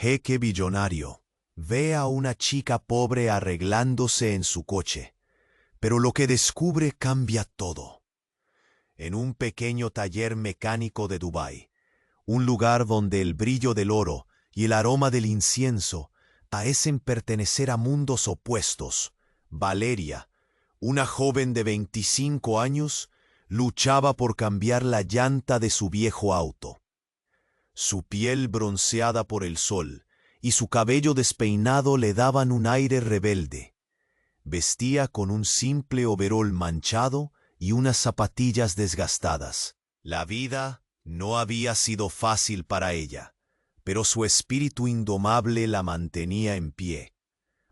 Jeque billonario ve a una chica pobre arreglándose en su coche, pero lo que descubre cambia todo. En un pequeño taller mecánico de Dubái, un lugar donde el brillo del oro y el aroma del incienso parecen pertenecer a mundos opuestos, Valeria, una joven de 25 años, luchaba por cambiar la llanta de su viejo auto. Su piel bronceada por el sol y su cabello despeinado le daban un aire rebelde. Vestía con un simple overol manchado y unas zapatillas desgastadas. La vida no había sido fácil para ella, pero su espíritu indomable la mantenía en pie.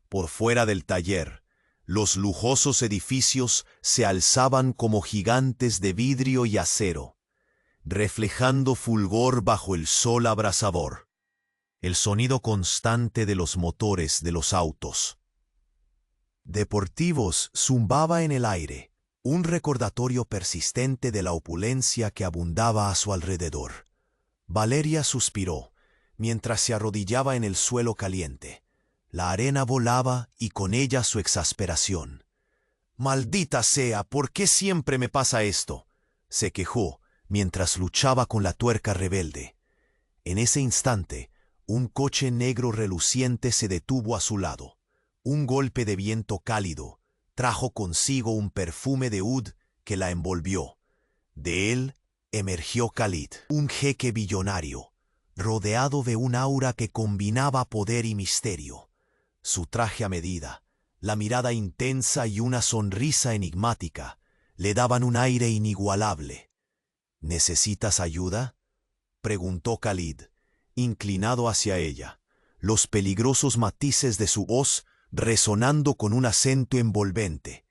Por fuera del taller, los lujosos edificios se alzaban como gigantes de vidrio y acero, reflejando fulgor bajo el sol abrasador. El sonido constante de los motores de los autos deportivos zumbaba en el aire, un recordatorio persistente de la opulencia que abundaba a su alrededor. Valeria suspiró, mientras se arrodillaba en el suelo caliente. La arena volaba y con ella su exasperación. «Maldita sea, ¿por qué siempre me pasa esto?», se quejó, mientras luchaba con la tuerca rebelde. En ese instante, un coche negro reluciente se detuvo a su lado. Un golpe de viento cálido trajo consigo un perfume de oud que la envolvió. De él emergió Khalid, un jeque billonario, rodeado de un aura que combinaba poder y misterio. Su traje a medida, la mirada intensa y una sonrisa enigmática le daban un aire inigualable. «¿Necesitas ayuda?», preguntó Khalid, inclinado hacia ella, los peligrosos matices de su voz resonando con un acento envolvente.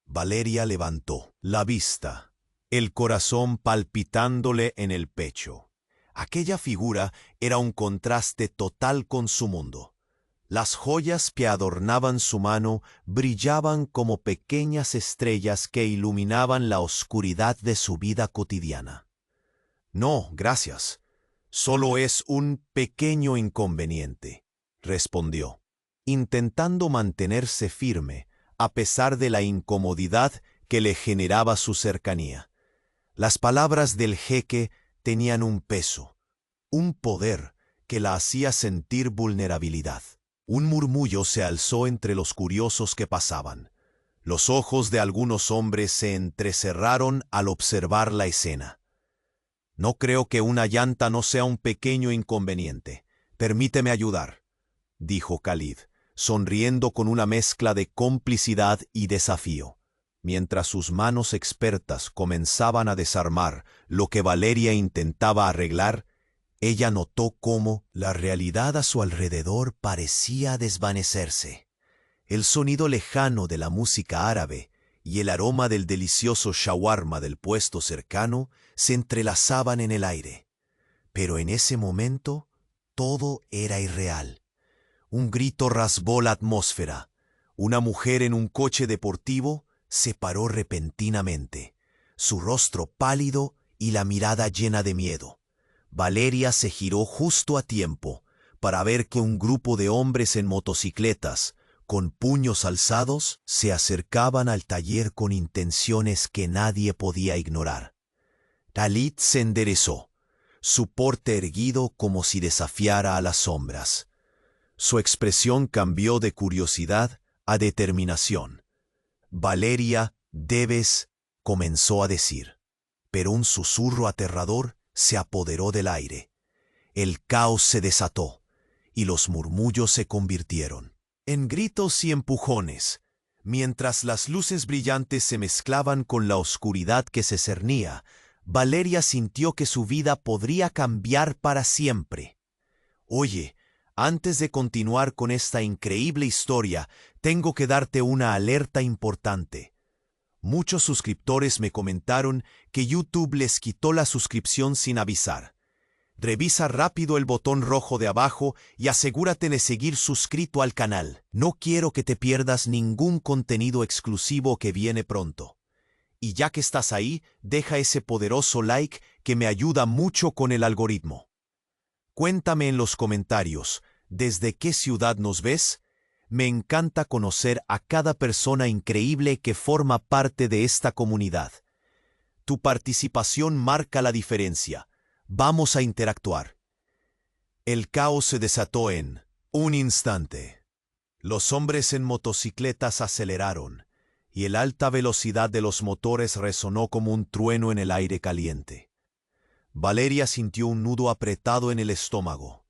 Valeria levantó la vista, el corazón palpitándole en el pecho. Aquella figura era un contraste total con su mundo. Las joyas que adornaban su mano brillaban como pequeñas estrellas que iluminaban la oscuridad de su vida cotidiana. «No, gracias. Solo es un pequeño inconveniente», respondió, intentando mantenerse firme a pesar de la incomodidad que le generaba su cercanía. Las palabras del jeque tenían un peso, un poder que la hacía sentir vulnerabilidad. Un murmullo se alzó entre los curiosos que pasaban. Los ojos de algunos hombres se entrecerraron al observar la escena. «No creo que una llanta no sea un pequeño inconveniente. Permíteme ayudar», dijo Khalid, sonriendo con una mezcla de complicidad y desafío. Mientras sus manos expertas comenzaban a desarmar lo que Valeria intentaba arreglar, ella notó cómo la realidad a su alrededor parecía desvanecerse. El sonido lejano de la música árabe y el aroma del delicioso shawarma del puesto cercano se entrelazaban en el aire. Pero en ese momento, todo era irreal. Un grito rasgó la atmósfera. Una mujer en un coche deportivo se paró repentinamente, su rostro pálido y la mirada llena de miedo. Valeria se giró justo a tiempo para ver que un grupo de hombres en motocicletas, con puños alzados, se acercaban al taller con intenciones que nadie podía ignorar. Khalid se enderezó, su porte erguido como si desafiara a las sombras. Su expresión cambió de curiosidad a determinación. «Valeria, debes», comenzó a decir, pero un susurro aterrador se apoderó del aire. El caos se desató, y los murmullos se convirtieron en gritos y empujones, mientras las luces brillantes se mezclaban con la oscuridad que se cernía. Valeria sintió que su vida podría cambiar para siempre. «Oye, antes de continuar con esta increíble historia, tengo que darte una alerta importante. Muchos suscriptores me comentaron que YouTube les quitó la suscripción sin avisar. Revisa rápido el botón rojo de abajo y asegúrate de seguir suscrito al canal. No quiero que te pierdas ningún contenido exclusivo que viene pronto. Y ya que estás ahí, deja ese poderoso like que me ayuda mucho con el algoritmo. Cuéntame en los comentarios, ¿Desde qué ciudad nos ves? Me encanta conocer a cada persona increíble que forma parte de esta comunidad. Tu participación marca la diferencia. Vamos a interactuar. El caos se desató en un instante. Los hombres en motocicletas aceleraron, y el alta velocidad de los motores resonó como un trueno en el aire caliente. Valeria sintió un nudo apretado en el estómago.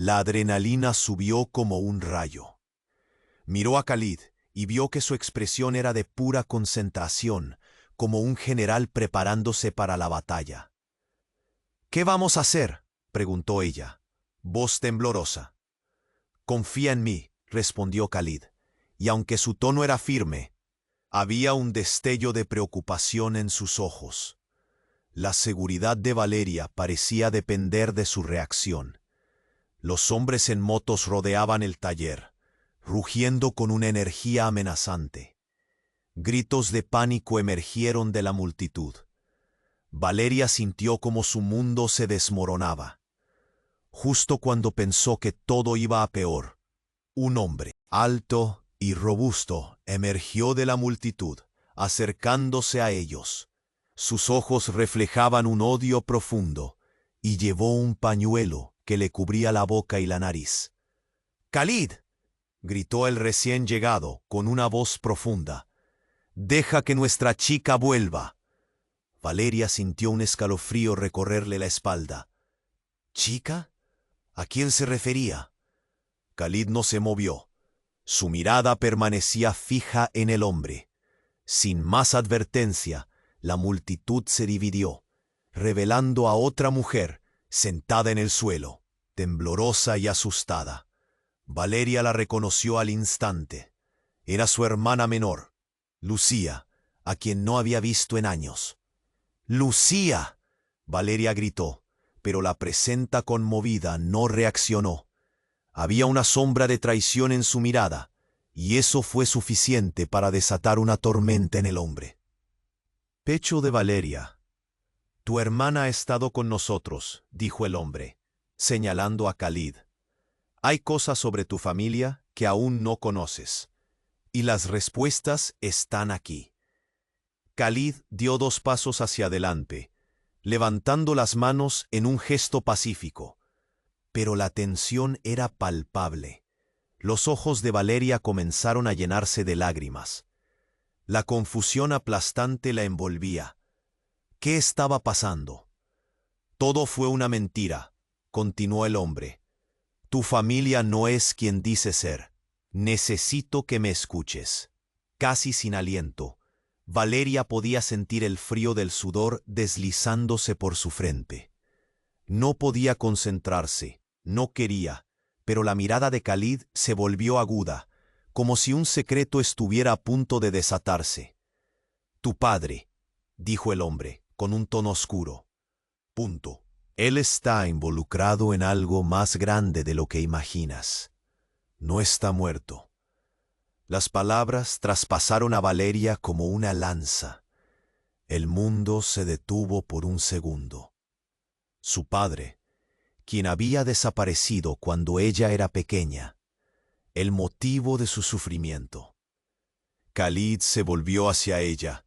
La adrenalina subió como un rayo. Miró a Khalid y vio que su expresión era de pura concentración, como un general preparándose para la batalla. «¿Qué vamos a hacer?», preguntó ella, voz temblorosa. «Confía en mí», respondió Khalid, y aunque su tono era firme, había un destello de preocupación en sus ojos. La seguridad de Valeria parecía depender de su reacción. Los hombres en motos rodeaban el taller, rugiendo con una energía amenazante. Gritos de pánico emergieron de la multitud. Valeria sintió como su mundo se desmoronaba. Justo cuando pensó que todo iba a peor, un hombre, alto y robusto, emergió de la multitud, acercándose a ellos. Sus ojos reflejaban un odio profundo, y llevó un pañuelo que le cubría la boca y la nariz. «¡Khalid!», gritó el recién llegado con una voz profunda. «¡Deja que nuestra chica vuelva!». Valeria sintió un escalofrío recorrerle la espalda. «¿Chica? ¿A quién se refería?». Khalid no se movió. Su mirada permanecía fija en el hombre. Sin más advertencia, la multitud se dividió, revelando a otra mujer sentada en el suelo, temblorosa y asustada. Valeria la reconoció al instante. Era su hermana menor, Lucía, a quien no había visto en años. «¡Lucía!», Valeria gritó, pero la presenta conmovida no reaccionó. Había una sombra de traición en su mirada, y eso fue suficiente para desatar una tormenta en el hombre. Pecho de Valeria. «Tu hermana ha estado con nosotros», dijo el hombre, señalando a Khalid. «Hay cosas sobre tu familia que aún no conoces, y las respuestas están aquí». Khalid dio 2 pasos hacia adelante, levantando las manos en un gesto pacífico. Pero la tensión era palpable. Los ojos de Valeria comenzaron a llenarse de lágrimas. La confusión aplastante la envolvía. ¿Qué estaba pasando? «Todo fue una mentira», continuó el hombre. «Tu familia no es quien dice ser. Necesito que me escuches». Casi sin aliento, Valeria podía sentir el frío del sudor deslizándose por su frente. No podía concentrarse, no quería, pero la mirada de Khalid se volvió aguda, como si un secreto estuviera a punto de desatarse. «Tu padre», dijo el hombre, con un tono oscuro. «Punto. Él está involucrado en algo más grande de lo que imaginas. No está muerto». Las palabras traspasaron a Valeria como una lanza. El mundo se detuvo por un segundo. Su padre, quien había desaparecido cuando ella era pequeña, el motivo de su sufrimiento. Khalid se volvió hacia ella,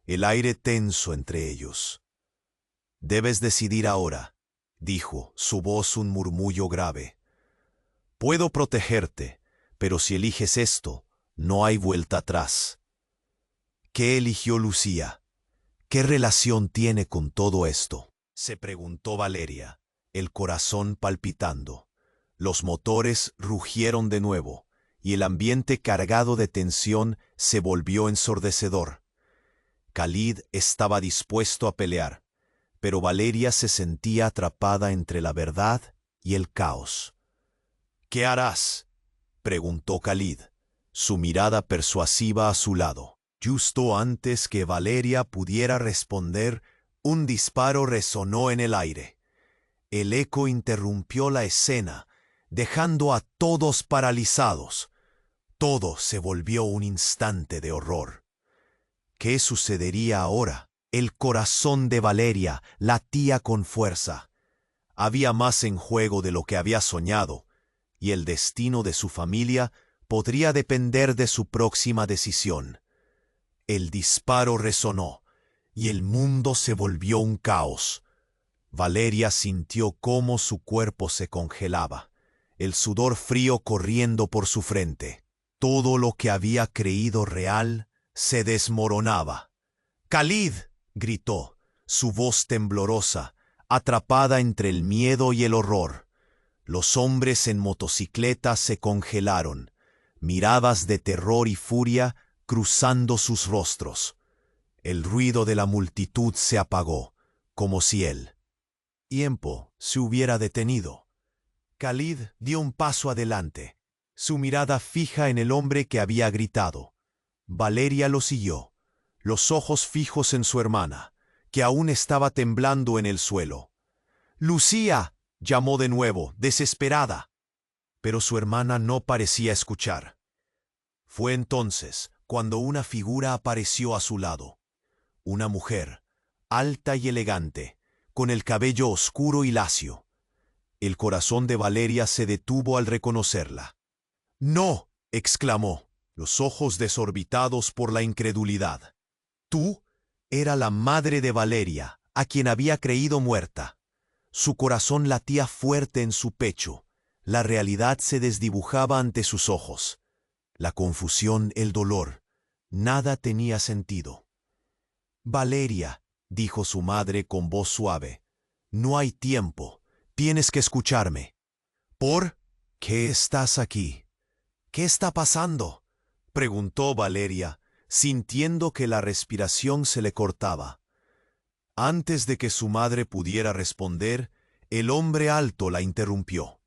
el aire tenso entre ellos. «Debes decidir ahora», dijo, su voz un murmullo grave. «Puedo protegerte, pero si eliges esto, no hay vuelta atrás». ¿Qué eligió Lucía? ¿Qué relación tiene con todo esto?, se preguntó Valeria, el corazón palpitando. Los motores rugieron de nuevo, y el ambiente cargado de tensión se volvió ensordecedor. Khalid estaba dispuesto a pelear, pero Valeria se sentía atrapada entre la verdad y el caos. «¿Qué harás?», preguntó Khalid, su mirada persuasiva a su lado. Justo antes que Valeria pudiera responder, un disparo resonó en el aire. El eco interrumpió la escena, dejando a todos paralizados. Todo se volvió un instante de horror. ¿Qué sucedería ahora? El corazón de Valeria latía con fuerza. Había más en juego de lo que había soñado, y el destino de su familia podría depender de su próxima decisión. El disparo resonó, y el mundo se volvió un caos. Valeria sintió cómo su cuerpo se congelaba, el sudor frío corriendo por su frente. Todo lo que había creído real se desmoronaba. «¡Khalid!», gritó, su voz temblorosa, atrapada entre el miedo y el horror. Los hombres en motocicleta se congelaron, miradas de terror y furia cruzando sus rostros. El ruido de la multitud se apagó, como si el tiempo se hubiera detenido. Khalid dio un paso adelante, su mirada fija en el hombre que había gritado. Valeria lo siguió, los ojos fijos en su hermana, que aún estaba temblando en el suelo. «¡Lucía!», llamó de nuevo, desesperada. Pero su hermana no parecía escuchar. Fue entonces cuando una figura apareció a su lado. Una mujer, alta y elegante, con el cabello oscuro y lacio. El corazón de Valeria se detuvo al reconocerla. «¡No!», exclamó, los ojos desorbitados por la incredulidad. «Tú era la madre de Valeria, a quien había creído muerta». Su corazón latía fuerte en su pecho. La realidad se desdibujaba ante sus ojos. La confusión, el dolor. Nada tenía sentido. «Valeria», dijo su madre con voz suave, «no hay tiempo. Tienes que escucharme». «¿Por qué estás aquí? ¿Qué está pasando?», preguntó Valeria, sintiendo que la respiración se le cortaba. Antes de que su madre pudiera responder, el hombre alto la interrumpió.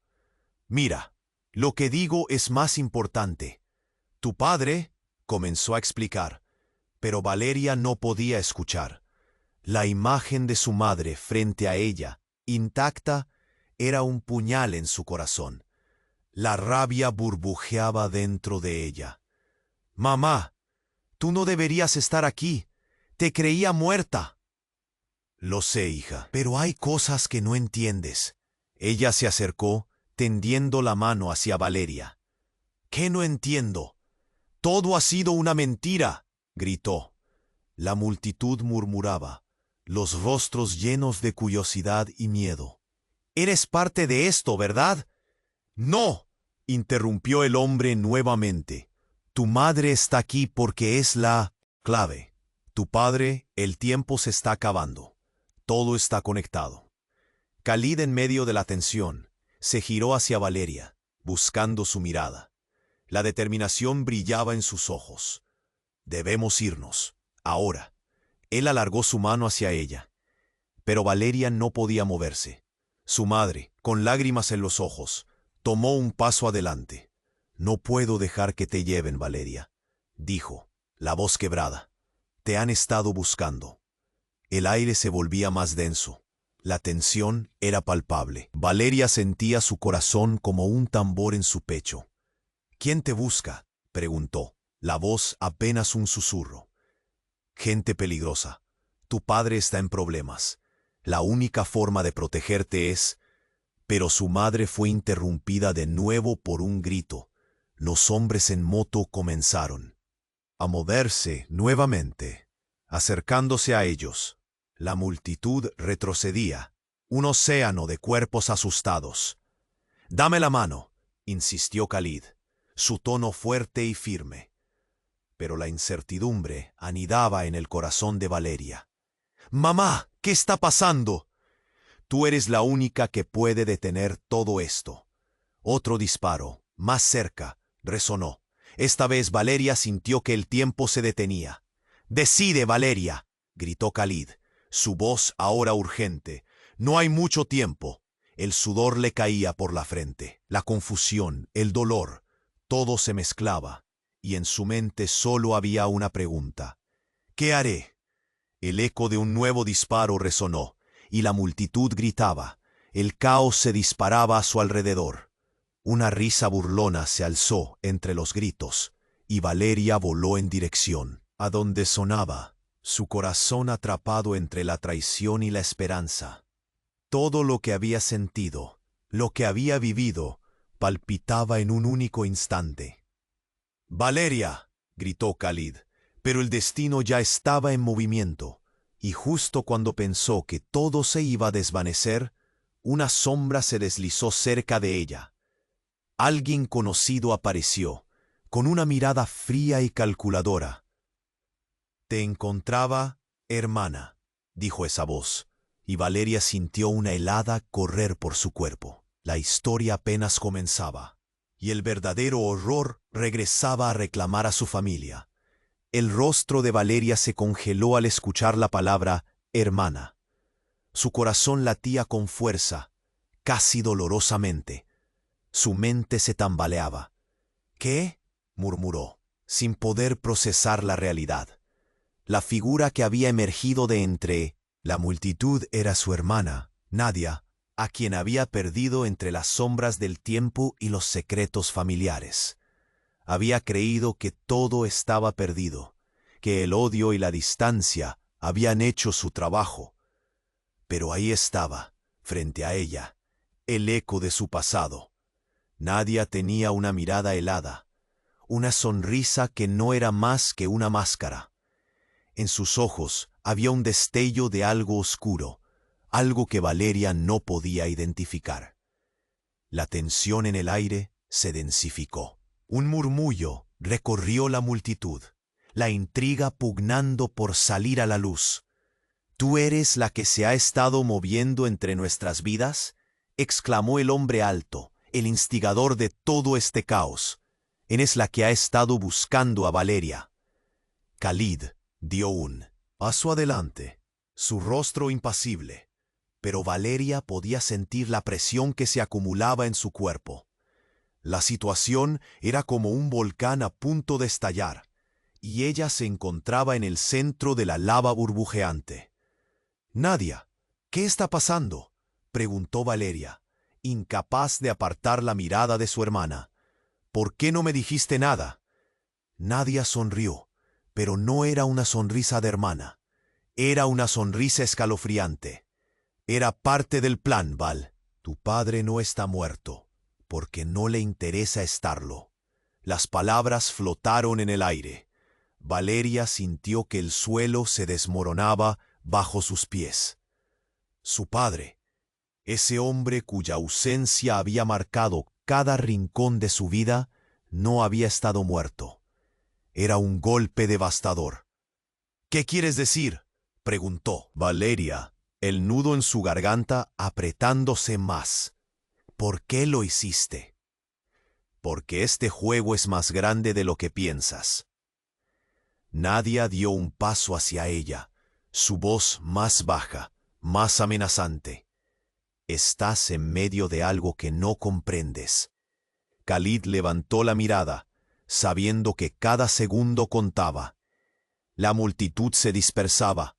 «Mira, lo que digo es más importante. Tu padre», comenzó a explicar, pero Valeria no podía escuchar. La imagen de su madre frente a ella, intacta, era un puñal en su corazón. La rabia burbujeaba dentro de ella. «Mamá, tú no deberías estar aquí. Te creía muerta». «Lo sé, hija, pero hay cosas que no entiendes». Ella se acercó, tendiendo la mano hacia Valeria. «¿Qué no entiendo? Todo ha sido una mentira», gritó. La multitud murmuraba, los rostros llenos de curiosidad y miedo. «Eres parte de esto, ¿verdad?». «No», interrumpió el hombre nuevamente. «Tu madre está aquí porque es la clave. Tu padre, el tiempo se está acabando. Todo está conectado». Khalid, en medio de la tensión, se giró hacia Valeria, buscando su mirada. La determinación brillaba en sus ojos. «Debemos irnos, ahora». Él alargó su mano hacia ella, pero Valeria no podía moverse. Su madre, con lágrimas en los ojos, tomó un paso adelante. «No puedo dejar que te lleven, Valeria», dijo, la voz quebrada. «Te han estado buscando». El aire se volvía más denso. La tensión era palpable. Valeria sentía su corazón como un tambor en su pecho. «¿Quién te busca?», preguntó, la voz apenas un susurro. «Gente peligrosa. Tu padre está en problemas. La única forma de protegerte es…». Pero su madre fue interrumpida de nuevo por un grito. Los hombres en moto comenzaron a moverse nuevamente, acercándose a ellos. La multitud retrocedía, un océano de cuerpos asustados. «Dame la mano», insistió Khalid, su tono fuerte y firme. Pero la incertidumbre anidaba en el corazón de Valeria. «Mamá, ¿qué está pasando?». «Tú eres la única que puede detener todo esto». Otro disparo, más cerca, resonó. Esta vez Valeria sintió que el tiempo se detenía. «Decide, Valeria», gritó Khalid, su voz ahora urgente. «No hay mucho tiempo». El sudor le caía por la frente. La confusión, el dolor, todo se mezclaba, y en su mente solo había una pregunta. «¿Qué haré?». El eco de un nuevo disparo resonó, y la multitud gritaba. El caos se disparaba a su alrededor. Una risa burlona se alzó entre los gritos, y Valeria voló en dirección a donde sonaba, su corazón atrapado entre la traición y la esperanza. Todo lo que había sentido, lo que había vivido, palpitaba en un único instante. «¡Valeria!», gritó Khalid, pero el destino ya estaba en movimiento, y justo cuando pensó que todo se iba a desvanecer, una sombra se deslizó cerca de ella. Alguien conocido apareció, con una mirada fría y calculadora. «Te encontraba, hermana», dijo esa voz, y Valeria sintió una helada correr por su cuerpo. La historia apenas comenzaba, y el verdadero horror regresaba a reclamar a su familia. El rostro de Valeria se congeló al escuchar la palabra hermana. Su corazón latía con fuerza, casi dolorosamente. Su mente se tambaleaba. «¿Qué?», murmuró, sin poder procesar la realidad. La figura que había emergido de entre la multitud era su hermana, Nadia, a quien había perdido entre las sombras del tiempo y los secretos familiares. Había creído que todo estaba perdido, que el odio y la distancia habían hecho su trabajo. Pero ahí estaba, frente a ella, el eco de su pasado. Nadia tenía una mirada helada, una sonrisa que no era más que una máscara. En sus ojos había un destello de algo oscuro, algo que Valeria no podía identificar. La tensión en el aire se densificó. Un murmullo recorrió la multitud, la intriga pugnando por salir a la luz. «¿Tú eres la que se ha estado moviendo entre nuestras vidas?», exclamó el hombre alto, el instigador de todo este caos. «Eres la que ha estado buscando a Valeria». Khalid dio un paso adelante, su rostro impasible, pero Valeria podía sentir la presión que se acumulaba en su cuerpo. La situación era como un volcán a punto de estallar, y ella se encontraba en el centro de la lava burbujeante. «Nadia, ¿qué está pasando?», preguntó Valeria, incapaz de apartar la mirada de su hermana. «¿Por qué no me dijiste nada?». Nadia sonrió, pero no era una sonrisa de hermana. Era una sonrisa escalofriante. «Era parte del plan, Val. Tu padre no está muerto, porque no le interesa estarlo». Las palabras flotaron en el aire. Valeria sintió que el suelo se desmoronaba bajo sus pies. Su padre, ese hombre cuya ausencia había marcado cada rincón de su vida, no había estado muerto. Era un golpe devastador. «¿Qué quieres decir?», preguntó Valeria, el nudo en su garganta apretándose más. «¿Por qué lo hiciste?». «Porque este juego es más grande de lo que piensas». Nadia dio un paso hacia ella, su voz más baja, más amenazante. «Estás en medio de algo que no comprendes». Khalid levantó la mirada, sabiendo que cada segundo contaba. La multitud se dispersaba,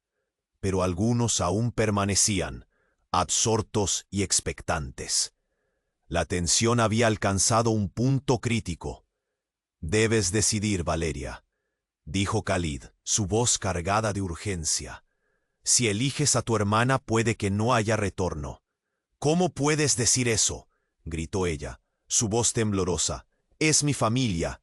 pero algunos aún permanecían, absortos y expectantes. La tensión había alcanzado un punto crítico. «Debes decidir, Valeria», dijo Khalid, su voz cargada de urgencia. «Si eliges a tu hermana puede que no haya retorno». «¿Cómo puedes decir eso?», gritó ella, su voz temblorosa. «Es mi familia».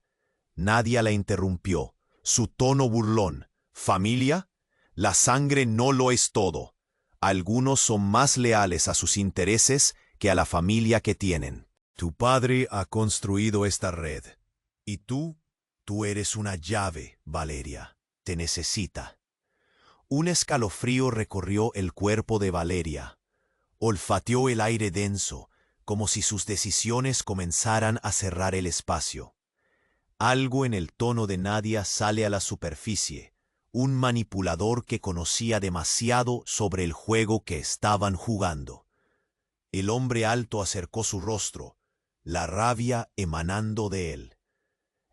Nadia la interrumpió, su tono burlón. «¿Familia? La sangre no lo es todo. Algunos son más leales a sus intereses que a la familia que tienen. Tu padre ha construido esta red. Y tú eres una llave, Valeria. Te necesita». Un escalofrío recorrió el cuerpo de Valeria. Olfateó el aire denso, como si sus decisiones comenzaran a cerrar el espacio. Algo en el tono de Nadia sale a la superficie, un manipulador que conocía demasiado sobre el juego que estaban jugando. El hombre alto acercó su rostro, la rabia emanando de él.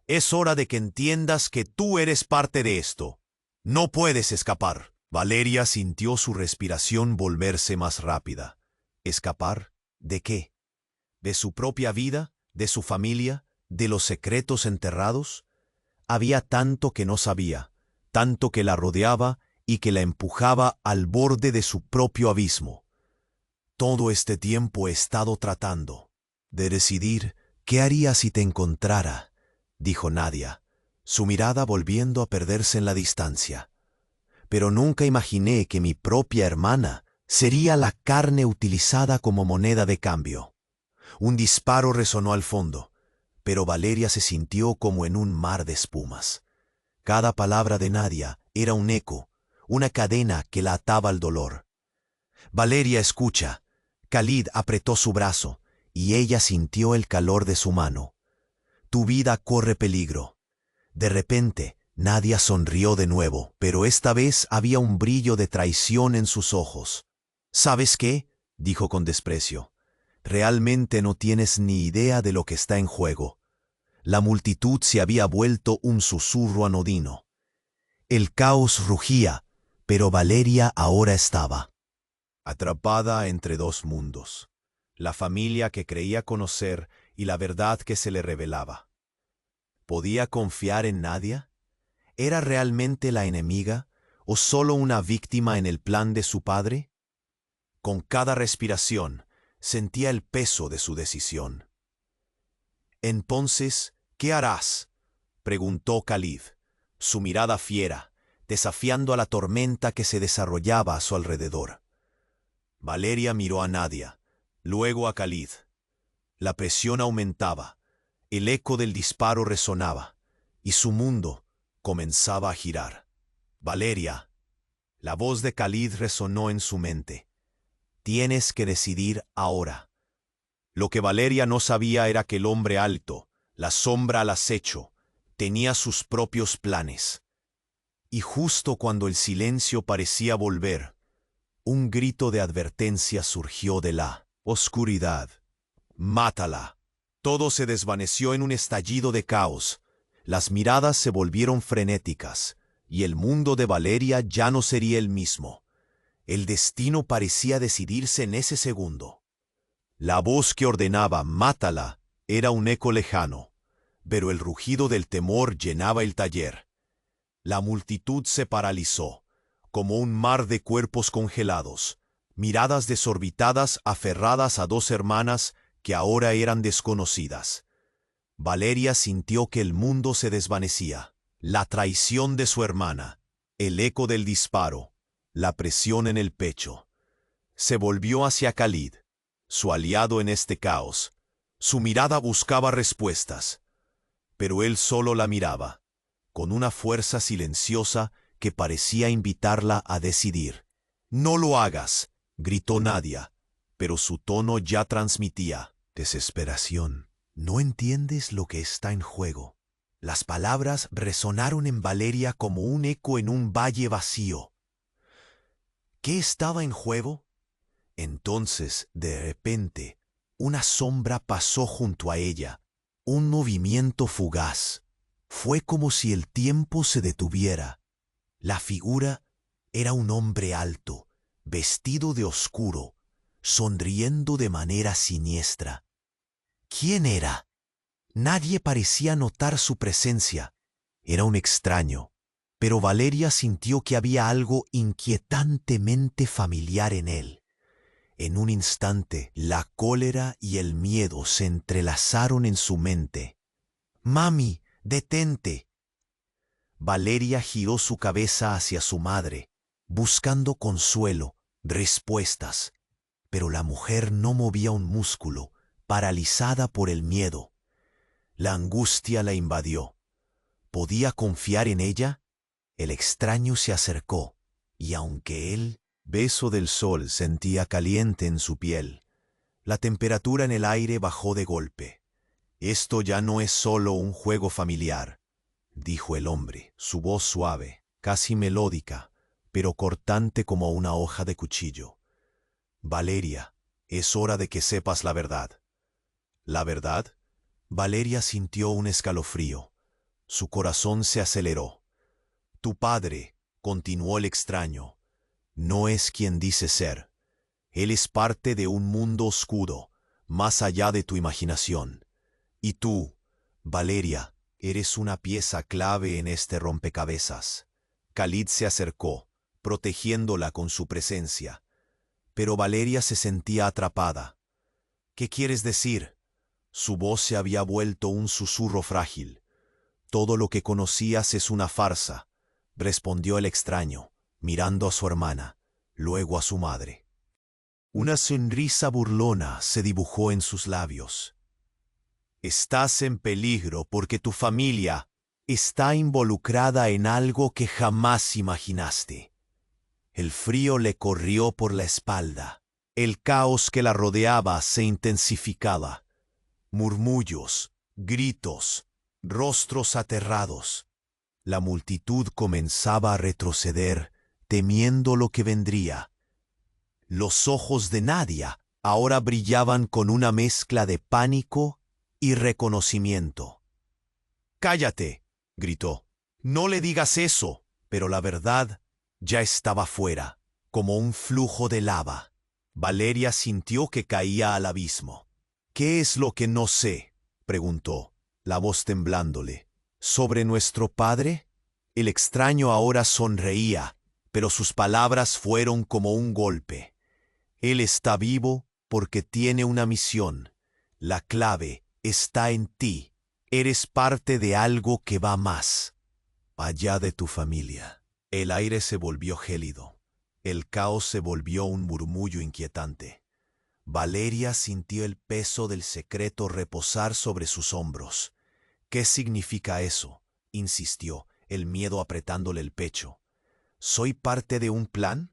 «Es hora de que entiendas que tú eres parte de esto. No puedes escapar». Valeria sintió su respiración volverse más rápida. ¿Escapar? ¿De qué? ¿De su propia vida? ¿De su familia? ¿De los secretos enterrados? Había tanto que no sabía, tanto que la rodeaba y que la empujaba al borde de su propio abismo. Todo este tiempo he estado tratando de decidir ¿Qué haría si te encontrara?, dijo Nadia, su mirada volviendo a perderse en la distancia. Pero nunca imaginé que mi propia hermana sería la carne utilizada como moneda de cambio. Un disparo resonó al fondo, pero Valeria se sintió como en un mar de espumas. Cada palabra de Nadia era un eco, una cadena que la ataba al dolor. Valeria, escucha. Khalid apretó su brazo, y ella sintió el calor de su mano. Tu vida corre peligro. De repente, Nadia sonrió de nuevo, pero esta vez había un brillo de traición en sus ojos. ¿Sabes qué?, dijo con desprecio. Realmente no tienes ni idea de lo que está en juego. La multitud se había vuelto un susurro anodino. El caos rugía, pero Valeria ahora estaba atrapada entre dos mundos: la familia que creía conocer y la verdad que se le revelaba. ¿Podía confiar en Nadia? ¿Era realmente la enemiga o solo una víctima en el plan de su padre? Con cada respiración sentía el peso de su decisión. «Entonces, ¿qué harás?», preguntó Khalid, su mirada fiera, desafiando a la tormenta que se desarrollaba a su alrededor. Valeria miró a Nadia, luego a Khalid. La presión aumentaba, el eco del disparo resonaba, y su mundo comenzaba a girar. «Valeria», la voz de Khalid resonó en su mente. «Tienes que decidir ahora». Lo que Valeria no sabía era que el hombre alto, la sombra al acecho, tenía sus propios planes. Y justo cuando el silencio parecía volver, un grito de advertencia surgió de la oscuridad. «Mátala». Todo se desvaneció en un estallido de caos. Las miradas se volvieron frenéticas, y el mundo de Valeria ya no sería el mismo. El destino parecía decidirse en ese segundo. La voz que ordenaba «mátala» era un eco lejano, pero el rugido del temor llenaba el taller. La multitud se paralizó, como un mar de cuerpos congelados, miradas desorbitadas aferradas a dos hermanas que ahora eran desconocidas. Valeria sintió que el mundo se desvanecía. La traición de su hermana, el eco del disparo, la presión en el pecho. Se volvió hacia Khalid, su aliado en este caos. Su mirada buscaba respuestas, pero él solo la miraba, con una fuerza silenciosa que parecía invitarla a decidir. «No lo hagas», gritó Nadia, pero su tono ya transmitía desesperación. «No entiendes lo que está en juego». Las palabras resonaron en Valeria como un eco en un valle vacío. ¿Qué estaba en juego? Entonces, de repente, una sombra pasó junto a ella, un movimiento fugaz. Fue como si el tiempo se detuviera. La figura era un hombre alto, vestido de oscuro, sonriendo de manera siniestra. ¿Quién era? Nadie parecía notar su presencia. Era un extraño, pero Valeria sintió que había algo inquietantemente familiar en él. En un instante, la cólera y el miedo se entrelazaron en su mente. «Mami, detente». Valeria giró su cabeza hacia su madre, buscando consuelo, respuestas. Pero la mujer no movía un músculo, paralizada por el miedo. La angustia la invadió. ¿Podía confiar en ella? El extraño se acercó, y aunque él, beso del sol, sentía caliente en su piel, la temperatura en el aire bajó de golpe. «Esto ya no es solo un juego familiar», dijo el hombre, su voz suave, casi melódica, pero cortante como una hoja de cuchillo. «Valeria, es hora de que sepas la verdad». «¿La verdad?». Valeria sintió un escalofrío. Su corazón se aceleró. «Tu padre», continuó el extraño, «no es quien dice ser. Él es parte de un mundo oscuro, más allá de tu imaginación. Y tú, Valeria, eres una pieza clave en este rompecabezas». Khalid se acercó, protegiéndola con su presencia. Pero Valeria se sentía atrapada. «¿Qué quieres decir?». Su voz se había vuelto un susurro frágil. «Todo lo que conocías es una farsa», respondió el extraño, mirando a su hermana, luego a su madre. Una sonrisa burlona se dibujó en sus labios. «Estás en peligro porque tu familia está involucrada en algo que jamás imaginaste». El frío le corrió por la espalda. El caos que la rodeaba se intensificaba. Murmullos, gritos, rostros aterrados. La multitud comenzaba a retroceder, temiendo lo que vendría. Los ojos de Nadia ahora brillaban con una mezcla de pánico y reconocimiento. «¡Cállate!», gritó. «No le digas eso». Pero la verdad ya estaba fuera, como un flujo de lava. Valeria sintió que caía al abismo. «¿Qué es lo que no sé?», preguntó, la voz temblándole. «¿Sobre nuestro padre?». El extraño ahora sonreía, pero sus palabras fueron como un golpe. «Él está vivo porque tiene una misión. La clave está en ti. Eres parte de algo que va más allá de tu familia». El aire se volvió gélido. El caos se volvió un murmullo inquietante. Valeria sintió el peso del secreto reposar sobre sus hombros. «¿Qué significa eso?», insistió, el miedo apretándole el pecho. «¿Soy parte de un plan?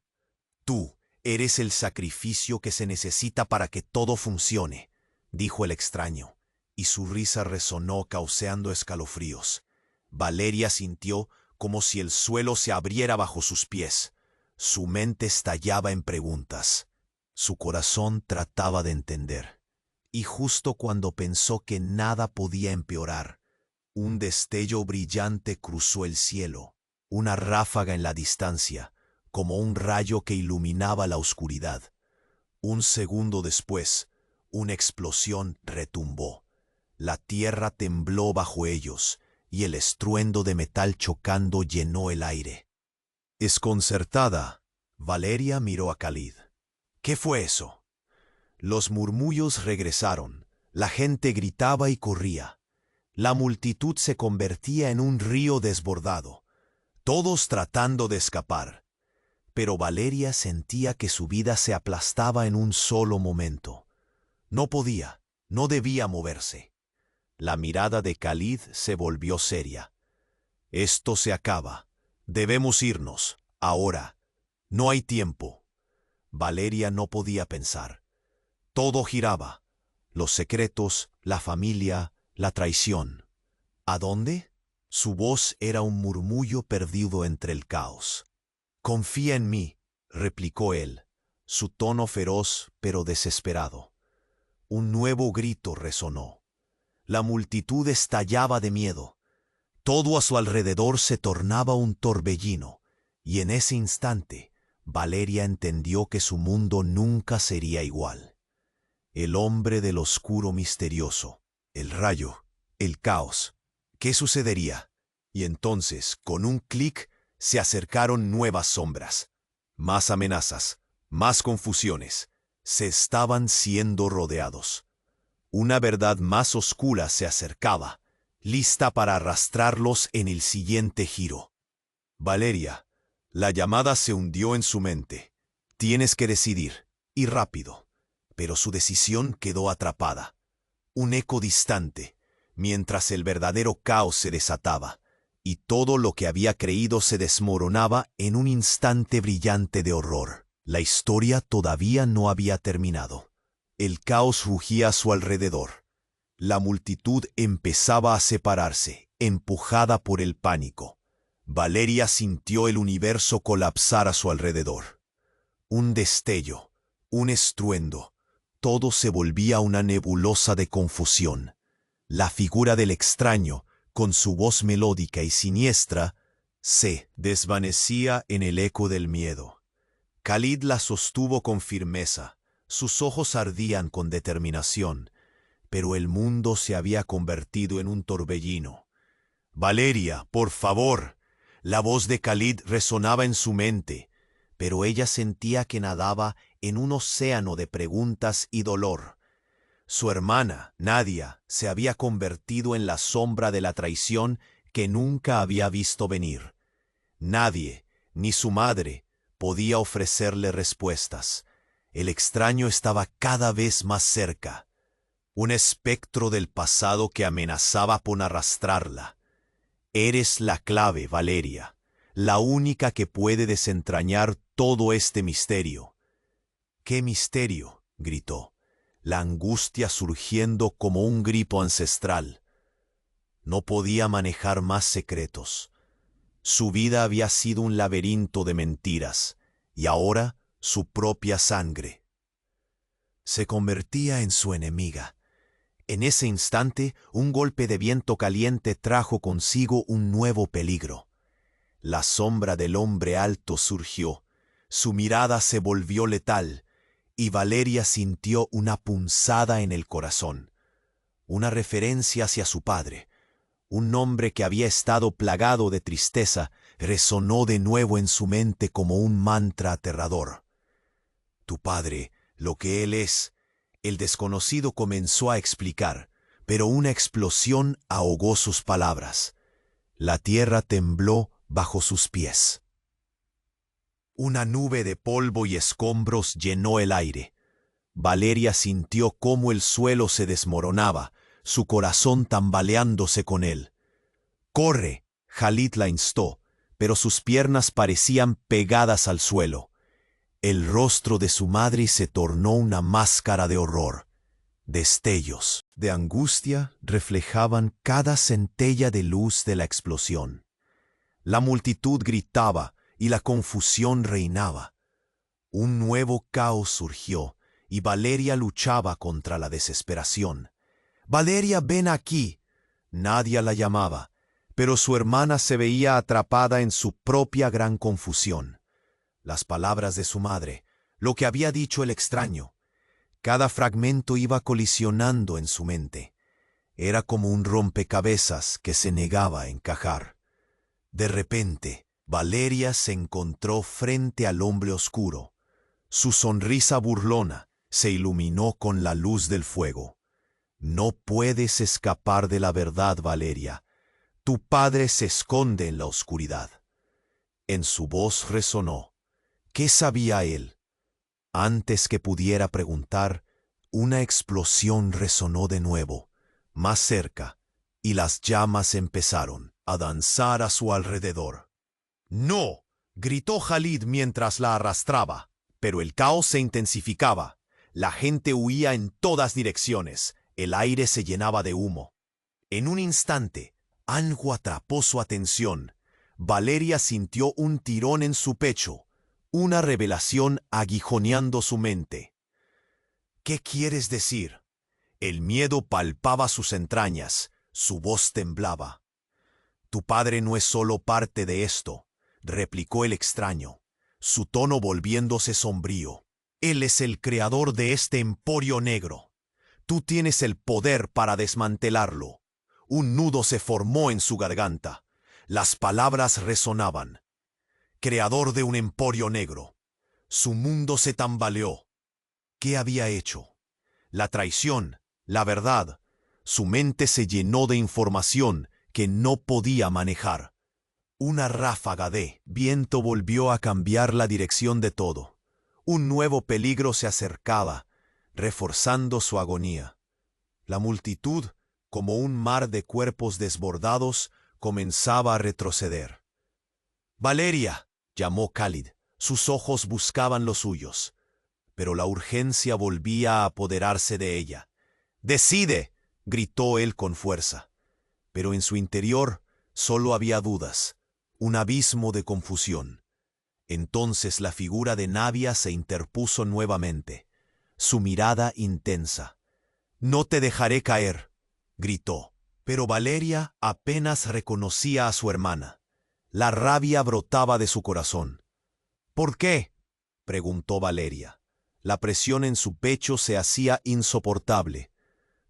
Tú eres el sacrificio que se necesita para que todo funcione», dijo el extraño, y su risa resonó causando escalofríos. Valeria sintió como si el suelo se abriera bajo sus pies. Su mente estallaba en preguntas. Su corazón trataba de entender. Y justo cuando pensó que nada podía empeorar, un destello brillante cruzó el cielo, una ráfaga en la distancia, como un rayo que iluminaba la oscuridad. Un segundo después, una explosión retumbó. La tierra tembló bajo ellos, y el estruendo de metal chocando llenó el aire. Desconcertada, Valeria miró a Khalid. «¿Qué fue eso?». Los murmullos regresaron, la gente gritaba y corría. La multitud se convertía en un río desbordado, todos tratando de escapar. Pero Valeria sentía que su vida se aplastaba en un solo momento. No podía, no debía moverse. La mirada de Khalid se volvió seria. «Esto se acaba. Debemos irnos, ahora. No hay tiempo». Valeria no podía pensar. Todo giraba. Los secretos, la familia, la traición. ¿A dónde? Su voz era un murmullo perdido entre el caos. «Confía en mí», replicó él, su tono feroz pero desesperado. Un nuevo grito resonó. La multitud estallaba de miedo. Todo a su alrededor se tornaba un torbellino, y en ese instante Valeria entendió que su mundo nunca sería igual. El hombre del oscuro misterioso, el rayo, el caos. ¿Qué sucedería? Y entonces, con un clic, se acercaron nuevas sombras. Más amenazas, más confusiones. Se estaban siendo rodeados. Una verdad más oscura se acercaba, lista para arrastrarlos en el siguiente giro. «Valeria», la llamada se hundió en su mente. «Tienes que decidir, y rápido». Pero su decisión quedó atrapada. Un eco distante, mientras el verdadero caos se desataba, y todo lo que había creído se desmoronaba en un instante brillante de horror. La historia todavía no había terminado. El caos rugía a su alrededor. La multitud empezaba a separarse, empujada por el pánico. Valeria sintió el universo colapsar a su alrededor. Un destello, un estruendo. Todo se volvía una nebulosa de confusión. La figura del extraño, con su voz melódica y siniestra, se desvanecía en el eco del miedo. Khalid la sostuvo con firmeza. Sus ojos ardían con determinación, pero el mundo se había convertido en un torbellino. «Valeria, por favor». La voz de Khalid resonaba en su mente, pero ella sentía que nadaba en un océano de preguntas y dolor. Su hermana, Nadia, se había convertido en la sombra de la traición que nunca había visto venir. Nadie, ni su madre, podía ofrecerle respuestas. El extraño estaba cada vez más cerca, un espectro del pasado que amenazaba con arrastrarla. Eres la clave, Valeria, la única que puede desentrañar todo este misterio. ¿Qué misterio?, gritó, la angustia surgiendo como un grito ancestral. No podía manejar más secretos. Su vida había sido un laberinto de mentiras, y ahora su propia sangre se convertía en su enemiga. En ese instante, un golpe de viento caliente trajo consigo un nuevo peligro. La sombra del hombre alto surgió, su mirada se volvió letal, y Valeria sintió una punzada en el corazón, una referencia hacia su padre. Un nombre que había estado plagado de tristeza resonó de nuevo en su mente como un mantra aterrador. Tu padre, lo que él es. El desconocido comenzó a explicar, pero una explosión ahogó sus palabras. La tierra tembló bajo sus pies. Una nube de polvo y escombros llenó el aire. Valeria sintió cómo el suelo se desmoronaba, su corazón tambaleándose con él. «¡Corre!», Khalid la instó, pero sus piernas parecían pegadas al suelo. El rostro de su madre se tornó una máscara de horror. Destellos de angustia reflejaban cada centella de luz de la explosión. La multitud gritaba y la confusión reinaba. Un nuevo caos surgió y Valeria luchaba contra la desesperación. «¡Valeria, ven aquí!». Nadie la llamaba, pero su hermana se veía atrapada en su propia gran confusión. Las palabras de su madre, lo que había dicho el extraño. Cada fragmento iba colisionando en su mente. Era como un rompecabezas que se negaba a encajar. De repente, Valeria se encontró frente al hombre oscuro. Su sonrisa burlona se iluminó con la luz del fuego. «No puedes escapar de la verdad, Valeria. Tu padre se esconde en la oscuridad». En su voz resonó. ¿Qué sabía él? Antes que pudiera preguntar, una explosión resonó de nuevo, más cerca, y las llamas empezaron a danzar a su alrededor. «¡No!», gritó Khalid mientras la arrastraba, pero el caos se intensificaba. La gente huía en todas direcciones, el aire se llenaba de humo. En un instante, algo atrapó su atención. Valeria sintió un tirón en su pecho, una revelación aguijoneando su mente. «¿Qué quieres decir?». El miedo palpaba sus entrañas, su voz temblaba. «Tu padre no es solo parte de esto», replicó el extraño, su tono volviéndose sombrío. «Él es el creador de este emporio negro. Tú tienes el poder para desmantelarlo». Un nudo se formó en su garganta. Las palabras resonaban. Creador de un emporio negro. Su mundo se tambaleó. ¿Qué había hecho? La traición, la verdad. Su mente se llenó de información que no podía manejar. Una ráfaga de viento volvió a cambiar la dirección de todo. Un nuevo peligro se acercaba, reforzando su agonía. La multitud, como un mar de cuerpos desbordados, comenzaba a retroceder. «Valeria», llamó Khalid. Sus ojos buscaban los suyos, pero la urgencia volvía a apoderarse de ella. «¡Decide!», gritó él con fuerza. Pero en su interior solo había dudas, un abismo de confusión. Entonces la figura de Nadia se interpuso nuevamente, su mirada intensa. «No te dejaré caer», gritó. Pero Valeria apenas reconocía a su hermana. La rabia brotaba de su corazón. «¿Por qué?», preguntó Valeria. La presión en su pecho se hacía insoportable.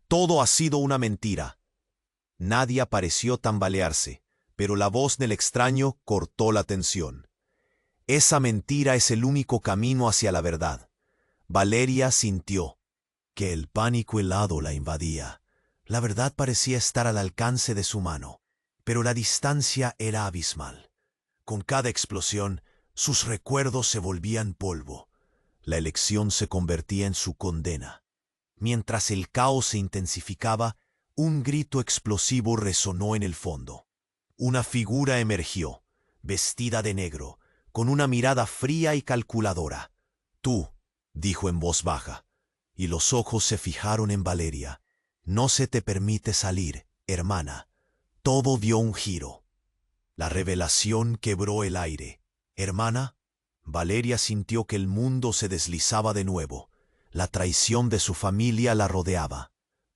«Todo ha sido una mentira». Nadia pareció tambalearse, pero la voz del extraño cortó la tensión. «Esa mentira es el único camino hacia la verdad». Valeria sintió. que el pánico helado la invadía. La verdad parecía estar al alcance de su mano, pero la distancia era abismal. Con cada explosión, sus recuerdos se volvían polvo. La elección se convertía en su condena. Mientras el caos se intensificaba, un grito explosivo resonó en el fondo. Una figura emergió, vestida de negro, con una mirada fría y calculadora. «Tú», dijo en voz baja, y los ojos se fijaron en Valeria. «No se te permite salir, hermana». Todo dio un giro. La revelación quebró el aire. «¿Hermana?» Valeria sintió que el mundo se deslizaba de nuevo. La traición de su familia la rodeaba.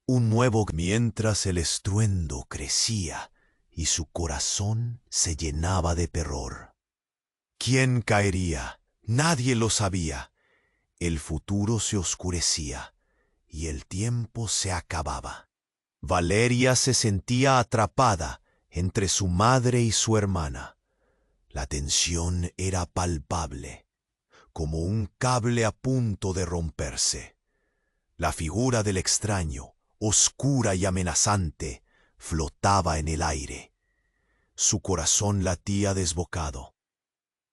Un nuevo mientras el estruendo crecía y su corazón se llenaba de terror. ¿Quién caería? Nadie lo sabía. El futuro se oscurecía y el tiempo se acababa. Valeria se sentía atrapada entre su madre y su hermana. La tensión era palpable, como un cable a punto de romperse. La figura del extraño, oscura y amenazante, flotaba en el aire. Su corazón latía desbocado,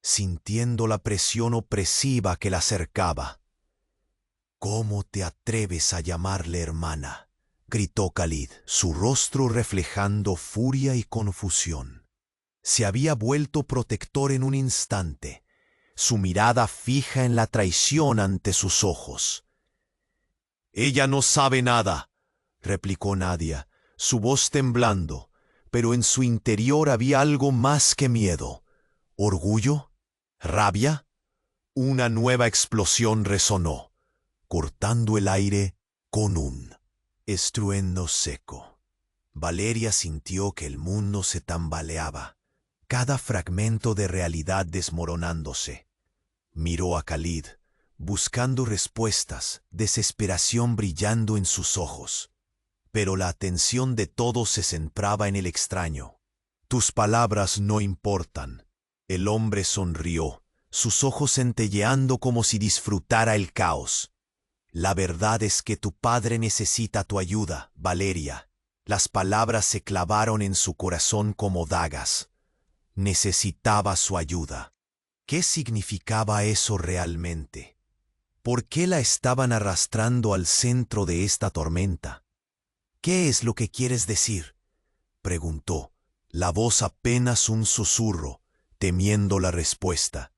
sintiendo la presión opresiva que la cercaba. «¿Cómo te atreves a llamarle hermana?», gritó Khalid, su rostro reflejando furia y confusión. Se había vuelto protector en un instante, su mirada fija en la traición ante sus ojos. «Ella no sabe nada», replicó Nadia, su voz temblando, pero en su interior había algo más que miedo. ¿Orgullo? ¿Rabia? Una nueva explosión resonó, cortando el aire con un estruendo seco. Valeria sintió que el mundo se tambaleaba, cada fragmento de realidad desmoronándose. Miró a Khalid, buscando respuestas, desesperación brillando en sus ojos. Pero la atención de todos se centraba en el extraño. «Tus palabras no importan». El hombre sonrió, sus ojos centelleando como si disfrutara el caos. «La verdad es que tu padre necesita tu ayuda, Valeria». Las palabras se clavaron en su corazón como dagas. Necesitaba su ayuda. ¿Qué significaba eso realmente? ¿Por qué la estaban arrastrando al centro de esta tormenta? «¿Qué es lo que quieres decir?», preguntó, la voz apenas un susurro, temiendo la respuesta.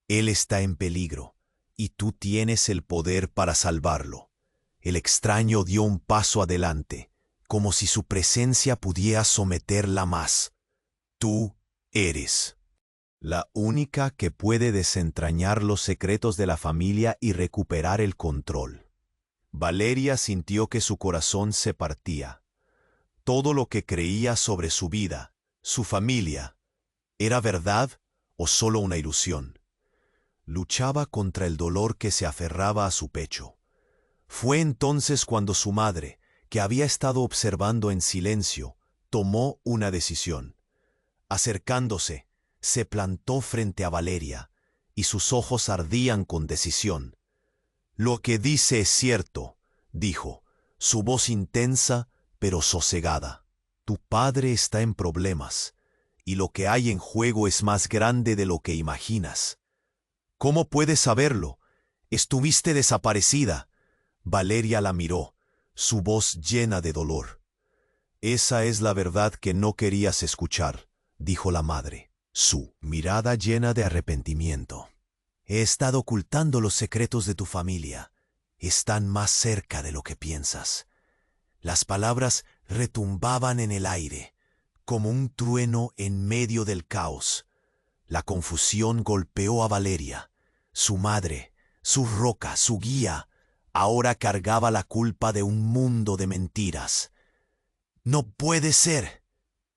«Él está en peligro, y tú tienes el poder para salvarlo». El extraño dio un paso adelante, como si su presencia pudiera someterla más. «Tú eres la única que puede desentrañar los secretos de la familia y recuperar el control». Valeria sintió que su corazón se partía. Todo lo que creía sobre su vida, su familia, ¿era verdad o solo una ilusión? Luchaba contra el dolor que se aferraba a su pecho. Fue entonces cuando su madre, que había estado observando en silencio, tomó una decisión. Acercándose, se plantó frente a Valeria, y sus ojos ardían con decisión. «Lo que dice es cierto», dijo, su voz intensa pero sosegada. «Tu padre está en problemas, y lo que hay en juego es más grande de lo que imaginas». «¿Cómo puedes saberlo? Estuviste desaparecida». Valeria la miró, su voz llena de dolor. «Esa es la verdad que no querías escuchar», dijo la madre, su mirada llena de arrepentimiento. «He estado ocultando los secretos de tu familia. Están más cerca de lo que piensas». Las palabras retumbaban en el aire, como un trueno en medio del caos. La confusión golpeó a Valeria. Su madre, su roca, su guía, ahora cargaba la culpa de un mundo de mentiras. «No puede ser»,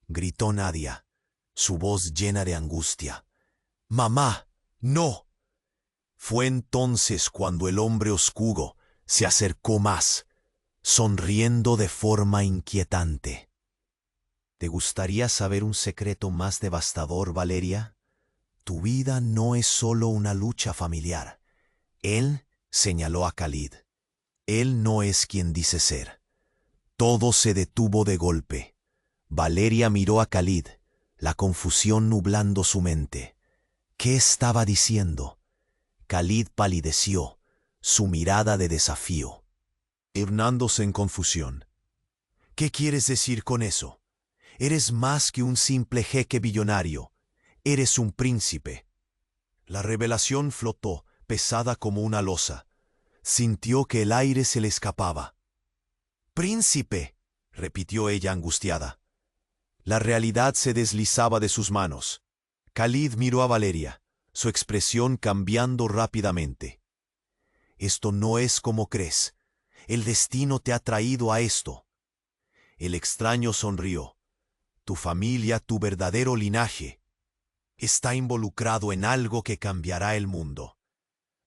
gritó Nadia, su voz llena de angustia. «Mamá, no». Fue entonces cuando el hombre oscuro se acercó más, sonriendo de forma inquietante. «¿Te gustaría saber un secreto más devastador, Valeria? Tu vida no es solo una lucha familiar». Él señaló a Khalid. Él no es quien dice ser. Todo se detuvo de golpe. Valeria miró a Khalid, la confusión nublando su mente. ¿Qué estaba diciendo? Khalid palideció, su mirada de desafío. Hernándose en confusión. ¿Qué quieres decir con eso? Eres más que un simple jeque billonario. Eres un príncipe. La revelación flotó, pesada como una losa. Sintió que el aire se le escapaba. «¡Príncipe!», repitió ella angustiada. La realidad se deslizaba de sus manos. Khalid miró a Valeria, su expresión cambiando rápidamente. «Esto no es como crees. El destino te ha traído a esto». El extraño sonrió. «Tu familia, tu verdadero linaje, está involucrado en algo que cambiará el mundo».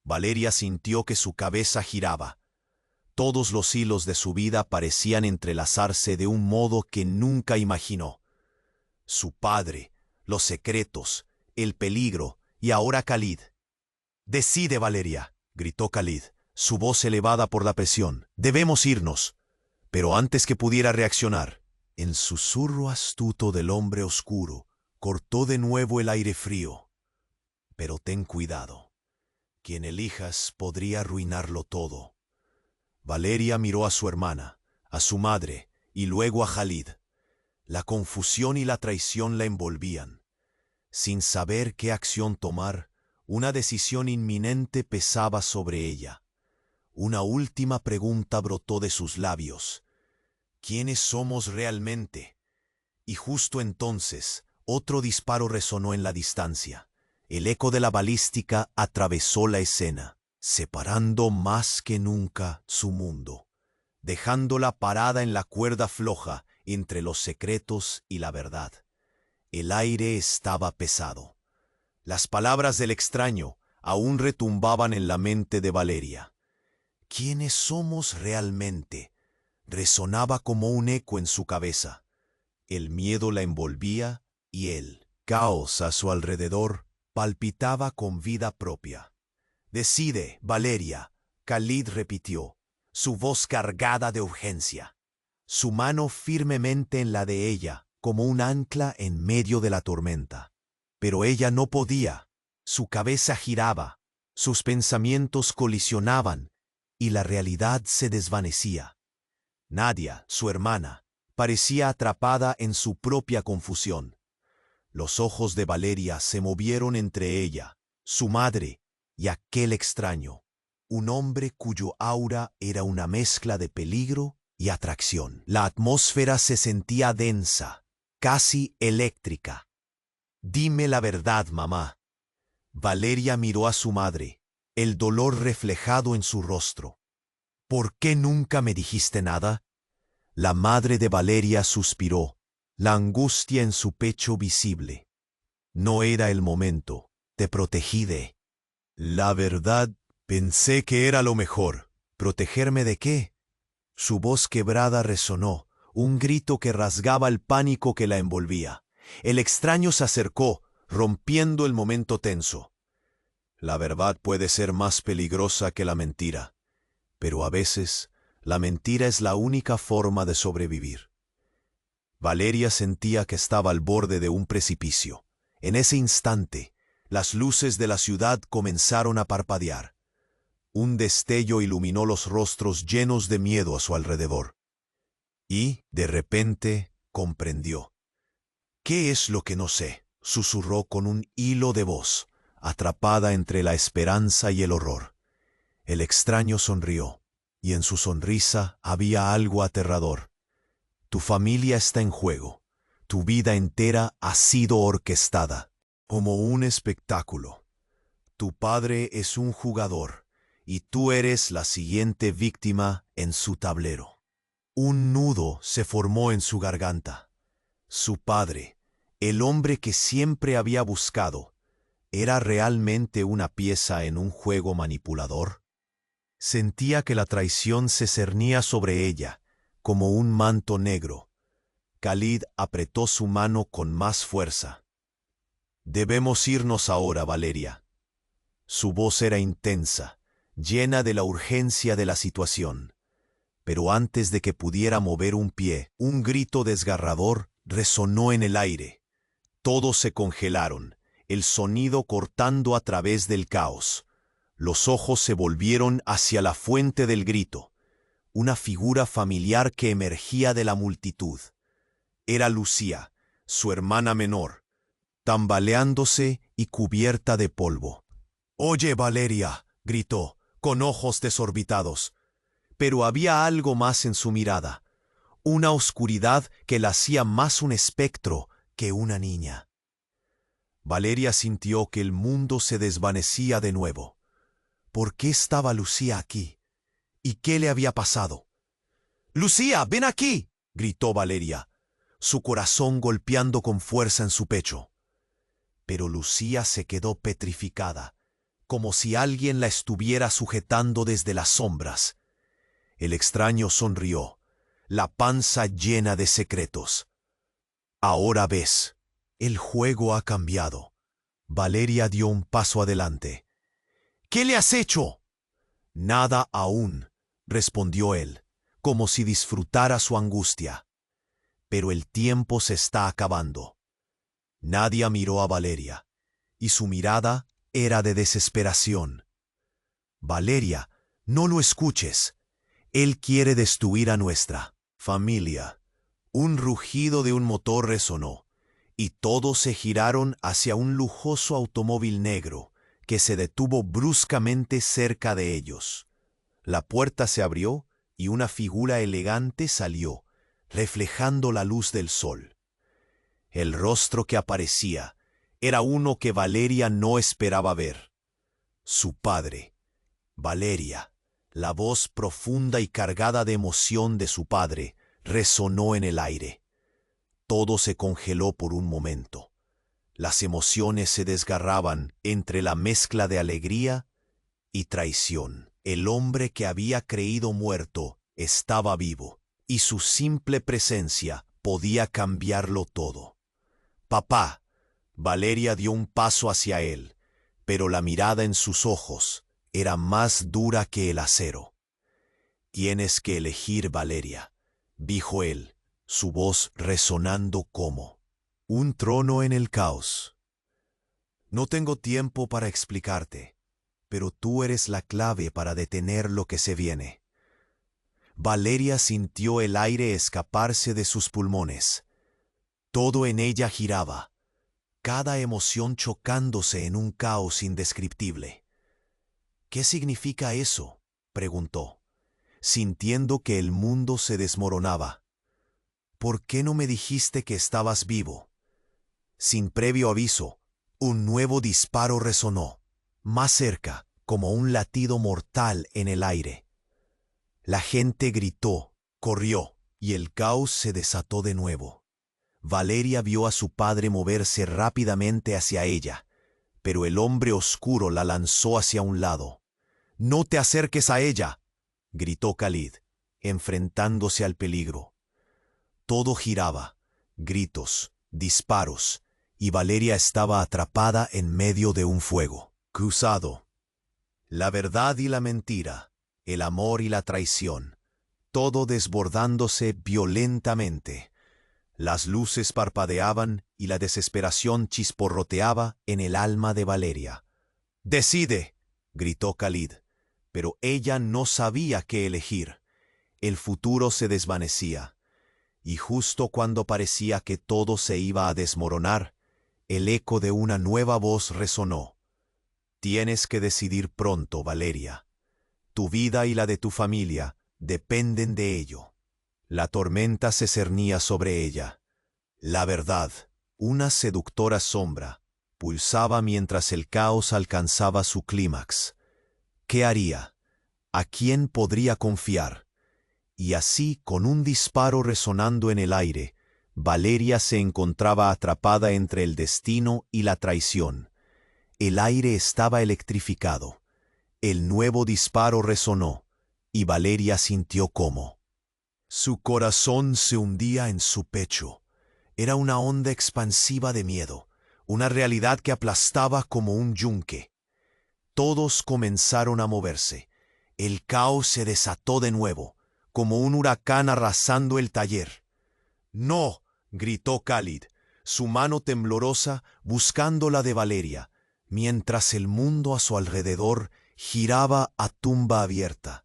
Valeria sintió que su cabeza giraba. Todos los hilos de su vida parecían entrelazarse de un modo que nunca imaginó. Su padre, los secretos, el peligro y ahora Khalid. «Decide, Valeria», gritó Khalid, su voz elevada por la presión. «Debemos irnos». Pero antes que pudiera reaccionar, el susurro astuto del hombre oscuro cortó de nuevo el aire frío. «Pero ten cuidado. Quien elijas podría arruinarlo todo». Valeria miró a su hermana, a su madre y luego a Khalid. La confusión y la traición la envolvían. Sin saber qué acción tomar, una decisión inminente pesaba sobre ella. Una última pregunta brotó de sus labios. ¿Quiénes somos realmente? Y justo entonces, otro disparo resonó en la distancia. El eco de la balística atravesó la escena, separando más que nunca su mundo, dejándola parada en la cuerda floja entre los secretos y la verdad. El aire estaba pesado. Las palabras del extraño aún retumbaban en la mente de Valeria. ¿Quiénes somos realmente? Resonaba como un eco en su cabeza. El miedo la envolvía y el caos a su alrededor palpitaba con vida propia. «Decide, Valeria», Khalid repitió, su voz cargada de urgencia. Su mano firmemente en la de ella, como un ancla en medio de la tormenta. Pero ella no podía. Su cabeza giraba, sus pensamientos colisionaban, y la realidad se desvanecía. Nadia, su hermana, parecía atrapada en su propia confusión. Los ojos de Valeria se movieron entre ella, su madre y aquel extraño, un hombre cuyo aura era una mezcla de peligro y atracción. La atmósfera se sentía densa, casi eléctrica. «Dime la verdad, mamá». Valeria miró a su madre, el dolor reflejado en su rostro. «¿Por qué nunca me dijiste nada?». La madre de Valeria suspiró, la angustia en su pecho visible. «No era el momento. Te protegí de». «La verdad, pensé que era lo mejor». «¿Protegerme de qué?». Su voz quebrada resonó, un grito que rasgaba el pánico que la envolvía. El extraño se acercó, rompiendo el momento tenso. «La verdad puede ser más peligrosa que la mentira, pero a veces la mentira es la única forma de sobrevivir». Valeria sentía que estaba al borde de un precipicio. En ese instante, las luces de la ciudad comenzaron a parpadear. Un destello iluminó los rostros llenos de miedo a su alrededor. Y, de repente, comprendió. «¿Qué es lo que no sé?», susurró con un hilo de voz, atrapada entre la esperanza y el horror. El extraño sonrió, y en su sonrisa había algo aterrador. «Tu familia está en juego. Tu vida entera ha sido orquestada, como un espectáculo. Tu padre es un jugador, y tú eres la siguiente víctima en su tablero». Un nudo se formó en su garganta. Su padre, el hombre que siempre había buscado, ¿era realmente una pieza en un juego manipulador? Sentía que la traición se cernía sobre ella, como un manto negro. Khalid apretó su mano con más fuerza. «Debemos irnos ahora, Valeria». Su voz era intensa, llena de la urgencia de la situación. Pero antes de que pudiera mover un pie, un grito desgarrador resonó en el aire. Todos se congelaron, el sonido cortando a través del caos. Los ojos se volvieron hacia la fuente del grito, una figura familiar que emergía de la multitud. Era Lucía, su hermana menor, tambaleándose y cubierta de polvo. «¡Oye, Valeria!», gritó, con ojos desorbitados. Pero había algo más en su mirada, una oscuridad que la hacía más un espectro que una niña. Valeria sintió que el mundo se desvanecía de nuevo. ¿Por qué estaba Lucía aquí? ¿Y qué le había pasado? «¡Lucía, ven aquí!», gritó Valeria, su corazón golpeando con fuerza en su pecho. Pero Lucía se quedó petrificada, como si alguien la estuviera sujetando desde las sombras. El extraño sonrió, la panza llena de secretos. «Ahora ves, el juego ha cambiado». Valeria dio un paso adelante. «¿Qué le has hecho?». «Nada aún», respondió él, como si disfrutara su angustia. «Pero el tiempo se está acabando». Nadia miró a Valeria, y su mirada era de desesperación. «Valeria, no lo escuches. Él quiere destruir a nuestra familia». Un rugido de un motor resonó, y todos se giraron hacia un lujoso automóvil negro que se detuvo bruscamente cerca de ellos. La puerta se abrió y una figura elegante salió, reflejando la luz del sol. El rostro que aparecía era uno que Valeria no esperaba ver. Su padre. Valeria, la voz profunda y cargada de emoción de su padre, resonó en el aire. Todo se congeló por un momento. Las emociones se desgarraban entre la mezcla de alegría y traición. El hombre que había creído muerto estaba vivo, y su simple presencia podía cambiarlo todo. «Papá». Valeria dio un paso hacia él, pero la mirada en sus ojos era más dura que el acero. «Tienes que elegir, Valeria», dijo él, su voz resonando como un trono en el caos. «No tengo tiempo para explicarte, pero tú eres la clave para detener lo que se viene». Valeria sintió el aire escaparse de sus pulmones. Todo en ella giraba, cada emoción chocándose en un caos indescriptible. «¿Qué significa eso?», preguntó, sintiendo que el mundo se desmoronaba. «¿Por qué no me dijiste que estabas vivo?». Sin previo aviso, un nuevo disparo resonó, más cerca, como un latido mortal en el aire. La gente gritó, corrió, y el caos se desató de nuevo. Valeria vio a su padre moverse rápidamente hacia ella, pero el hombre oscuro la lanzó hacia un lado. «¡No te acerques a ella!», gritó Khalid, enfrentándose al peligro. Todo giraba, gritos, disparos, y Valeria estaba atrapada en medio de un fuego cruzado. La verdad y la mentira, el amor y la traición, todo desbordándose violentamente. Las luces parpadeaban y la desesperación chisporroteaba en el alma de Valeria. «¡Decide!», gritó Khalid, pero ella no sabía qué elegir. El futuro se desvanecía, y justo cuando parecía que todo se iba a desmoronar, el eco de una nueva voz resonó. «Tienes que decidir pronto, Valeria. Tu vida y la de tu familia dependen de ello». La tormenta se cernía sobre ella. La verdad, una seductora sombra, pulsaba mientras el caos alcanzaba su clímax. ¿Qué haría? ¿A quién podría confiar? Y así, con un disparo resonando en el aire, Valeria se encontraba atrapada entre el destino y la traición. El aire estaba electrificado. El nuevo disparo resonó, y Valeria sintió cómo su corazón se hundía en su pecho. Era una onda expansiva de miedo, una realidad que aplastaba como un yunque. todos comenzaron a moverse. El caos se desató de nuevo, como un huracán arrasando el taller. «¡No!», gritó Khalid, su mano temblorosa buscando la de Valeria, mientras el mundo a su alrededor giraba a tumba abierta.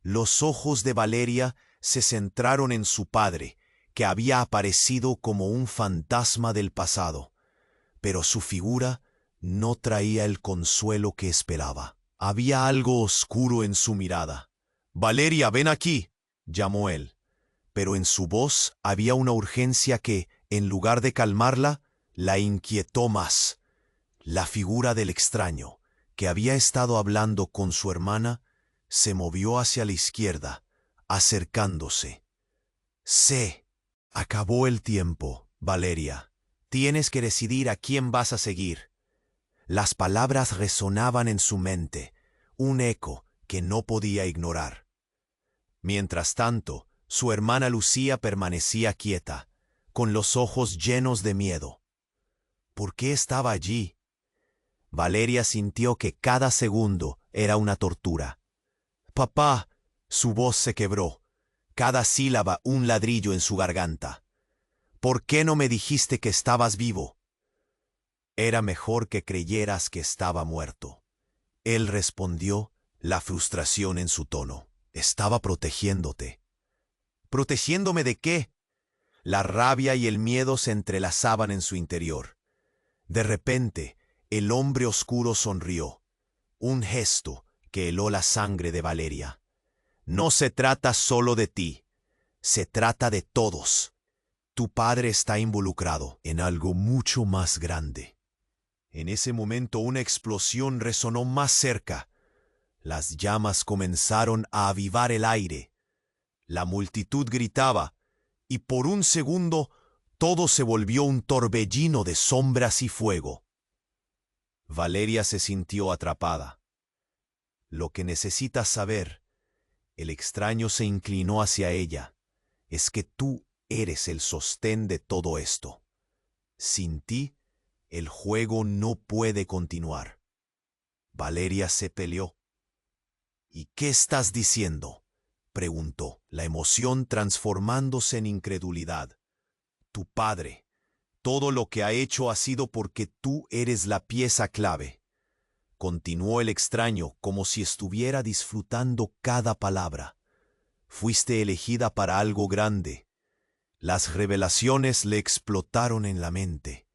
Los ojos de Valeria se centraron en su padre, que había aparecido como un fantasma del pasado, pero su figura no traía el consuelo que esperaba. Había algo oscuro en su mirada. «Valeria, ven aquí», llamó él, pero en su voz había una urgencia que, en lugar de calmarla, la inquietó más. La figura del extraño, que había estado hablando con su hermana, se movió hacia la izquierda, acercándose. «Se acabó el tiempo, Valeria. Tienes que decidir a quién vas a seguir». Las palabras resonaban en su mente, un eco que no podía ignorar. Mientras tanto, su hermana Lucía permanecía quieta, con los ojos llenos de miedo. ¿Por qué estaba allí? Valeria sintió que cada segundo era una tortura. «Papá», su voz se quebró, cada sílaba un ladrillo en su garganta. «¿Por qué no me dijiste que estabas vivo?» «Era mejor que creyeras que estaba muerto». Él respondió, la frustración en su tono. «Estaba protegiéndote». «¿Protegiéndome de qué?» La rabia y el miedo se entrelazaban en su interior. De repente, el hombre oscuro sonrió, un gesto que heló la sangre de Valeria. «No se trata solo de ti, se trata de todos. Tu padre está involucrado en algo mucho más grande». En ese momento una explosión resonó más cerca. Las llamas comenzaron a avivar el aire. La multitud gritaba, y por un segundo todo se volvió un torbellino de sombras y fuego. Valeria se sintió atrapada. «Lo que necesitas saber», el extraño se inclinó hacia ella, «es que tú eres el sostén de todo esto. Sin ti, el juego no puede continuar». Valeria se peleó. «¿Y qué estás diciendo?», preguntó, la emoción transformándose en incredulidad. «Tu padre. Todo lo que ha hecho ha sido porque tú eres la pieza clave», continuó el extraño como si estuviera disfrutando cada palabra. «Fuiste elegida para algo grande». Las revelaciones le explotaron en la mente.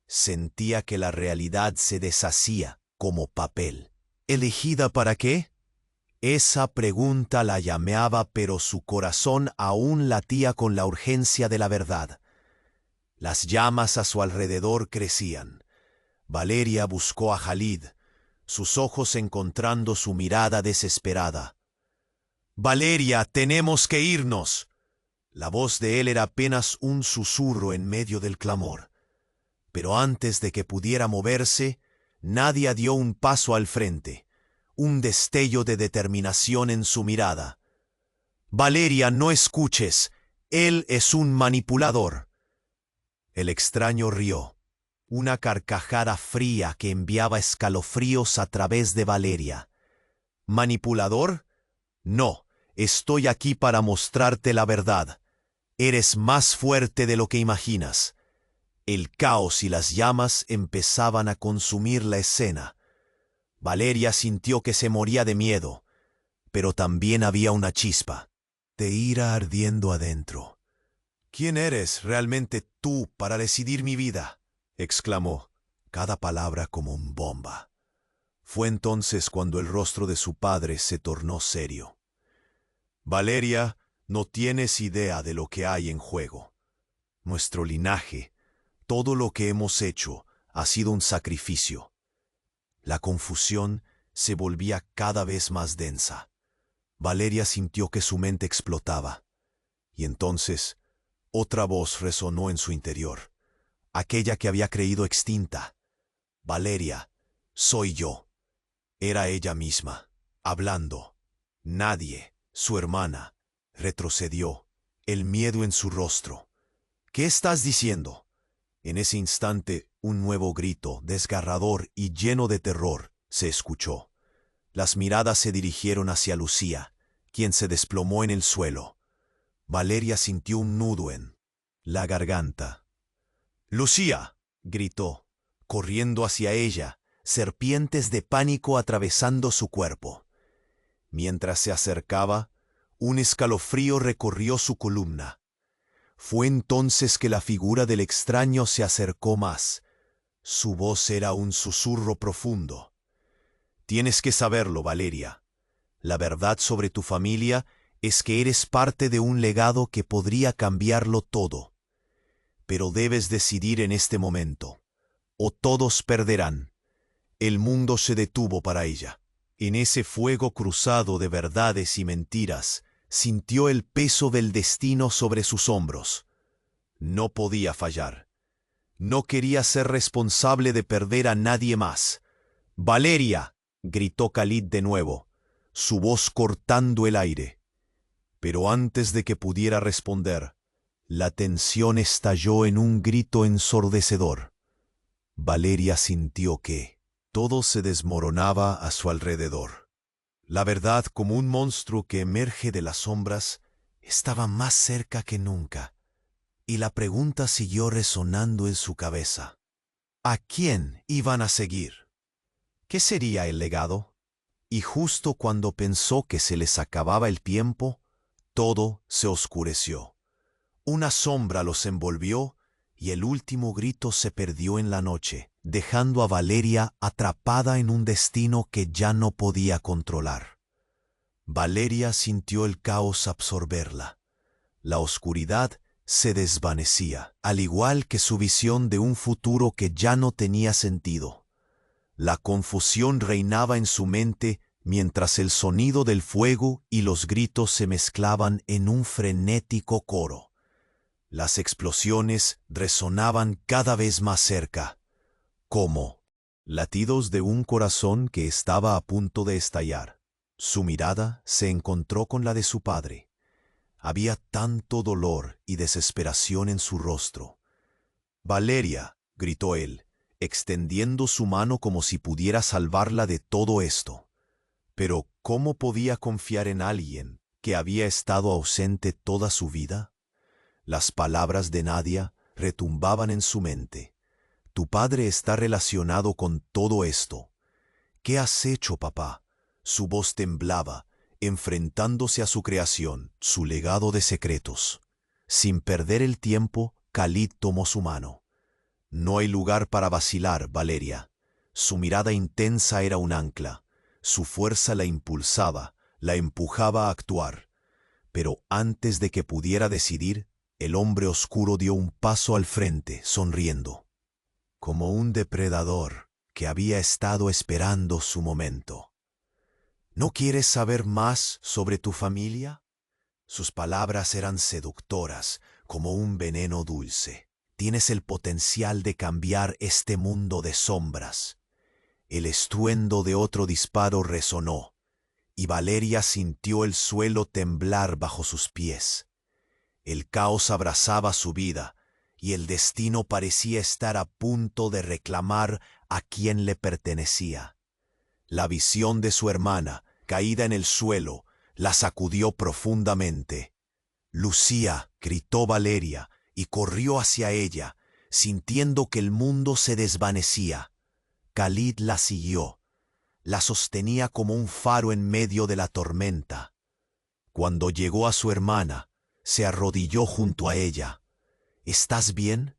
Sentía que la realidad se deshacía como papel. ¿Elegida para qué? Esa pregunta la llameaba, pero su corazón aún latía con la urgencia de la verdad. Las llamas a su alrededor crecían. Valeria buscó a Khalid, sus ojos encontrando su mirada desesperada. «Valeria, tenemos que irnos». La voz de él era apenas un susurro en medio del clamor. Pero antes de que pudiera moverse, Nadia dio un paso al frente, un destello de determinación en su mirada. «Valeria, no escuches. Él es un manipulador». El extraño rió, una carcajada fría que enviaba escalofríos a través de Valeria. «¿Manipulador? No, estoy aquí para mostrarte la verdad. Eres más fuerte de lo que imaginas». El caos y las llamas empezaban a consumir la escena. Valeria sintió que se moría de miedo, pero también había una chispa de ira ardiendo adentro. «¿Quién eres realmente tú para decidir mi vida?», exclamó, cada palabra como una bomba. Fue entonces cuando el rostro de su padre se tornó serio. «Valeria, no tienes idea de lo que hay en juego. Nuestro linaje, todo lo que hemos hecho, ha sido un sacrificio». La confusión se volvía cada vez más densa. Valeria sintió que su mente explotaba. Y entonces, otra voz resonó en su interior, aquella que había creído extinta. «Valeria, soy yo». Era ella misma, hablando. Nadie, su hermana, retrocedió, el miedo en su rostro. «¿Qué estás diciendo?». En ese instante, un nuevo grito, desgarrador y lleno de terror, se escuchó. Las miradas se dirigieron hacia Lucía, quien se desplomó en el suelo. Valeria sintió un nudo en la garganta. «¡Lucía!», gritó, corriendo hacia ella, serpientes de pánico atravesando su cuerpo. Mientras se acercaba, un escalofrío recorrió su columna. Fue entonces que la figura del extraño se acercó más. Su voz era un susurro profundo. «Tienes que saberlo, Valeria. La verdad sobre tu familia es que eres parte de un legado que podría cambiarlo todo. Pero debes decidir en este momento, o todos perderán». El mundo se detuvo para ella. En ese fuego cruzado de verdades y mentiras, sintió el peso del destino sobre sus hombros. No podía fallar. No quería ser responsable de perder a nadie más. «¡Valeria!», gritó Khalid de nuevo, su voz cortando el aire. Pero antes de que pudiera responder, la tensión estalló en un grito ensordecedor. Valeria sintió que todo se desmoronaba a su alrededor. La verdad, como un monstruo que emerge de las sombras, estaba más cerca que nunca, y la pregunta siguió resonando en su cabeza. ¿A quién iban a seguir? ¿Qué sería el legado? Y justo cuando pensó que se les acababa el tiempo, todo se oscureció. Una sombra los envolvió y el último grito se perdió en la noche, dejando a Valeria atrapada en un destino que ya no podía controlar. Valeria sintió el caos absorberla. La oscuridad se desvanecía, al igual que su visión de un futuro que ya no tenía sentido. La confusión reinaba en su mente mientras el sonido del fuego y los gritos se mezclaban en un frenético coro. Las explosiones resonaban cada vez más cerca, como latidos de un corazón que estaba a punto de estallar. Su mirada se encontró con la de su padre. Había tanto dolor y desesperación en su rostro. «Valeria», gritó él, extendiendo su mano como si pudiera salvarla de todo esto. Pero ¿cómo podía confiar en alguien que había estado ausente toda su vida? Las palabras de Nadia retumbaban en su mente. «Tu padre está relacionado con todo esto». «¿Qué has hecho, papá?». Su voz temblaba, enfrentándose a su creación, su legado de secretos. Sin perder el tiempo, Khalid tomó su mano. «No hay lugar para vacilar, Valeria». Su mirada intensa era un ancla. Su fuerza la impulsaba, la empujaba a actuar. Pero antes de que pudiera decidir, el hombre oscuro dio un paso al frente, sonriendo, como un depredador que había estado esperando su momento. «¿No quieres saber más sobre tu familia?». Sus palabras eran seductoras, como un veneno dulce. «Tienes el potencial de cambiar este mundo de sombras». El estruendo de otro disparo resonó, y Valeria sintió el suelo temblar bajo sus pies. El caos abrazaba su vida, y el destino parecía estar a punto de reclamar a quien le pertenecía. La visión de su hermana, caída en el suelo, la sacudió profundamente. «Lucía», gritó Valeria, y corrió hacia ella, sintiendo que el mundo se desvanecía. Khalid la siguió. La sostenía como un faro en medio de la tormenta. Cuando llegó a su hermana, se arrodilló junto a ella. «¿Estás bien?».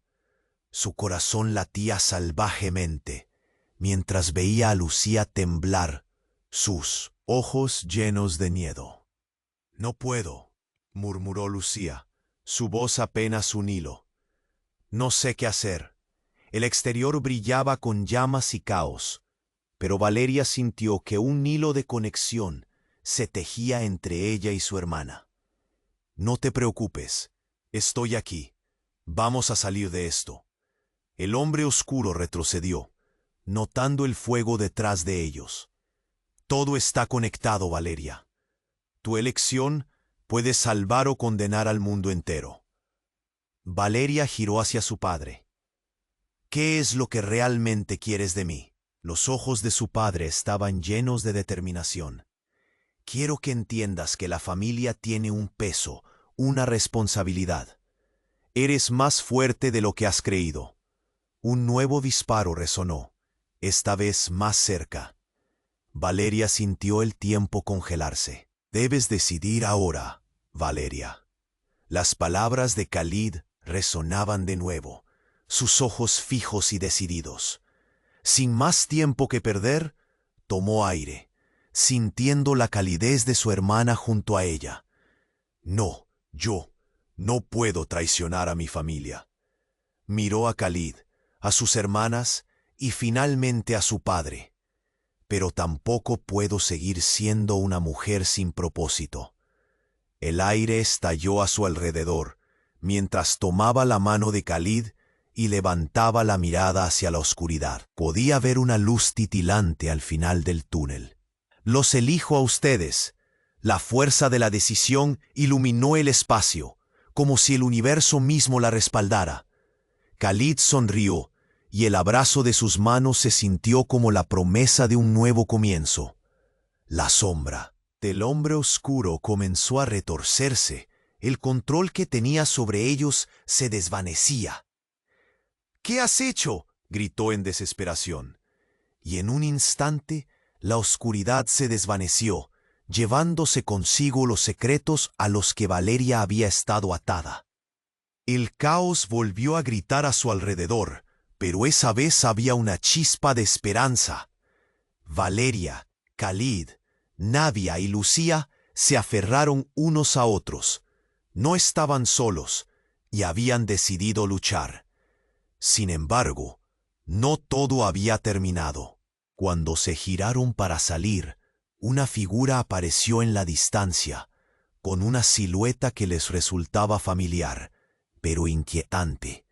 Su corazón latía salvajemente, mientras veía a Lucía temblar, sus ojos llenos de miedo. «No puedo», murmuró Lucía, su voz apenas un hilo. «No sé qué hacer». El exterior brillaba con llamas y caos, pero Valeria sintió que un hilo de conexión se tejía entre ella y su hermana. «No te preocupes, estoy aquí. Vamos a salir de esto». El hombre oscuro retrocedió, notando el fuego detrás de ellos. «Todo está conectado, Valeria. Tu elección puede salvar o condenar al mundo entero». Valeria giró hacia su padre. «¿Qué es lo que realmente quieres de mí?». Los ojos de su padre estaban llenos de determinación. Quiero que entiendas que la familia tiene un peso, una responsabilidad. Eres más fuerte de lo que has creído. Un nuevo disparo resonó, esta vez más cerca. Valeria sintió el tiempo congelarse. Debes decidir ahora, Valeria. Las palabras de Khalid resonaban de nuevo, sus ojos fijos y decididos. Sin más tiempo que perder, tomó aire, sintiendo la calidez de su hermana junto a ella. No, yo no puedo traicionar a mi familia. Miró a Khalid, a sus hermanas y finalmente a su padre. Pero tampoco puedo seguir siendo una mujer sin propósito. El aire estalló a su alrededor, mientras tomaba la mano de Khalid y levantaba la mirada hacia la oscuridad. Podía ver una luz titilante al final del túnel. Los elijo a ustedes. La fuerza de la decisión iluminó el espacio, como si el universo mismo la respaldara. Khalid sonrió, y el abrazo de sus manos se sintió como la promesa de un nuevo comienzo. La sombra del hombre oscuro comenzó a retorcerse, el control que tenía sobre ellos se desvanecía. «¿Qué has hecho?», gritó en desesperación. Y en un instante, la oscuridad se desvaneció, llevándose consigo los secretos a los que Valeria había estado atada. El caos volvió a gritar a su alrededor, pero esa vez había una chispa de esperanza. Valeria, Khalid, Nadia y Lucía se aferraron unos a otros. No estaban solos y habían decidido luchar. Sin embargo, no todo había terminado. Cuando se giraron para salir, una figura apareció en la distancia, con una silueta que les resultaba familiar, pero inquietante.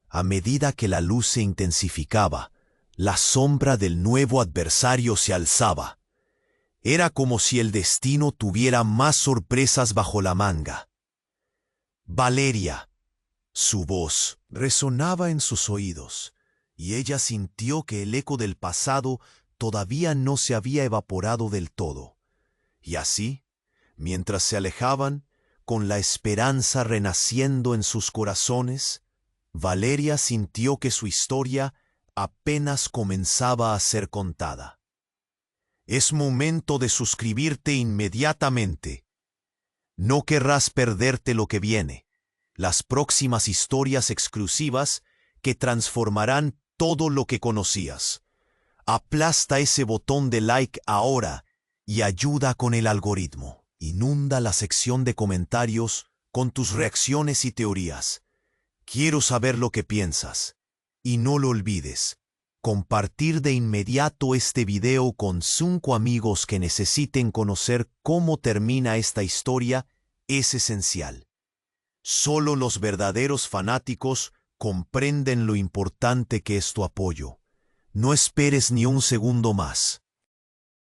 A medida que la luz se intensificaba, la sombra del nuevo adversario se alzaba. Era como si el destino tuviera más sorpresas bajo la manga. «Valeria». Su voz resonaba en sus oídos, y ella sintió que el eco del pasado todavía no se había evaporado del todo. Y así, mientras se alejaban, con la esperanza renaciendo en sus corazones, Valeria sintió que su historia apenas comenzaba a ser contada. Es momento de suscribirte inmediatamente. No querrás perderte lo que viene, las próximas historias exclusivas que transformarán todo lo que conocías. Aplasta ese botón de like ahora y ayuda con el algoritmo. Inunda la sección de comentarios con tus reacciones y teorías. Quiero saber lo que piensas. Y no lo olvides, compartir de inmediato este video con 5 amigos que necesiten conocer cómo termina esta historia es esencial. Solo los verdaderos fanáticos comprenden lo importante que es tu apoyo. No esperes ni un segundo más.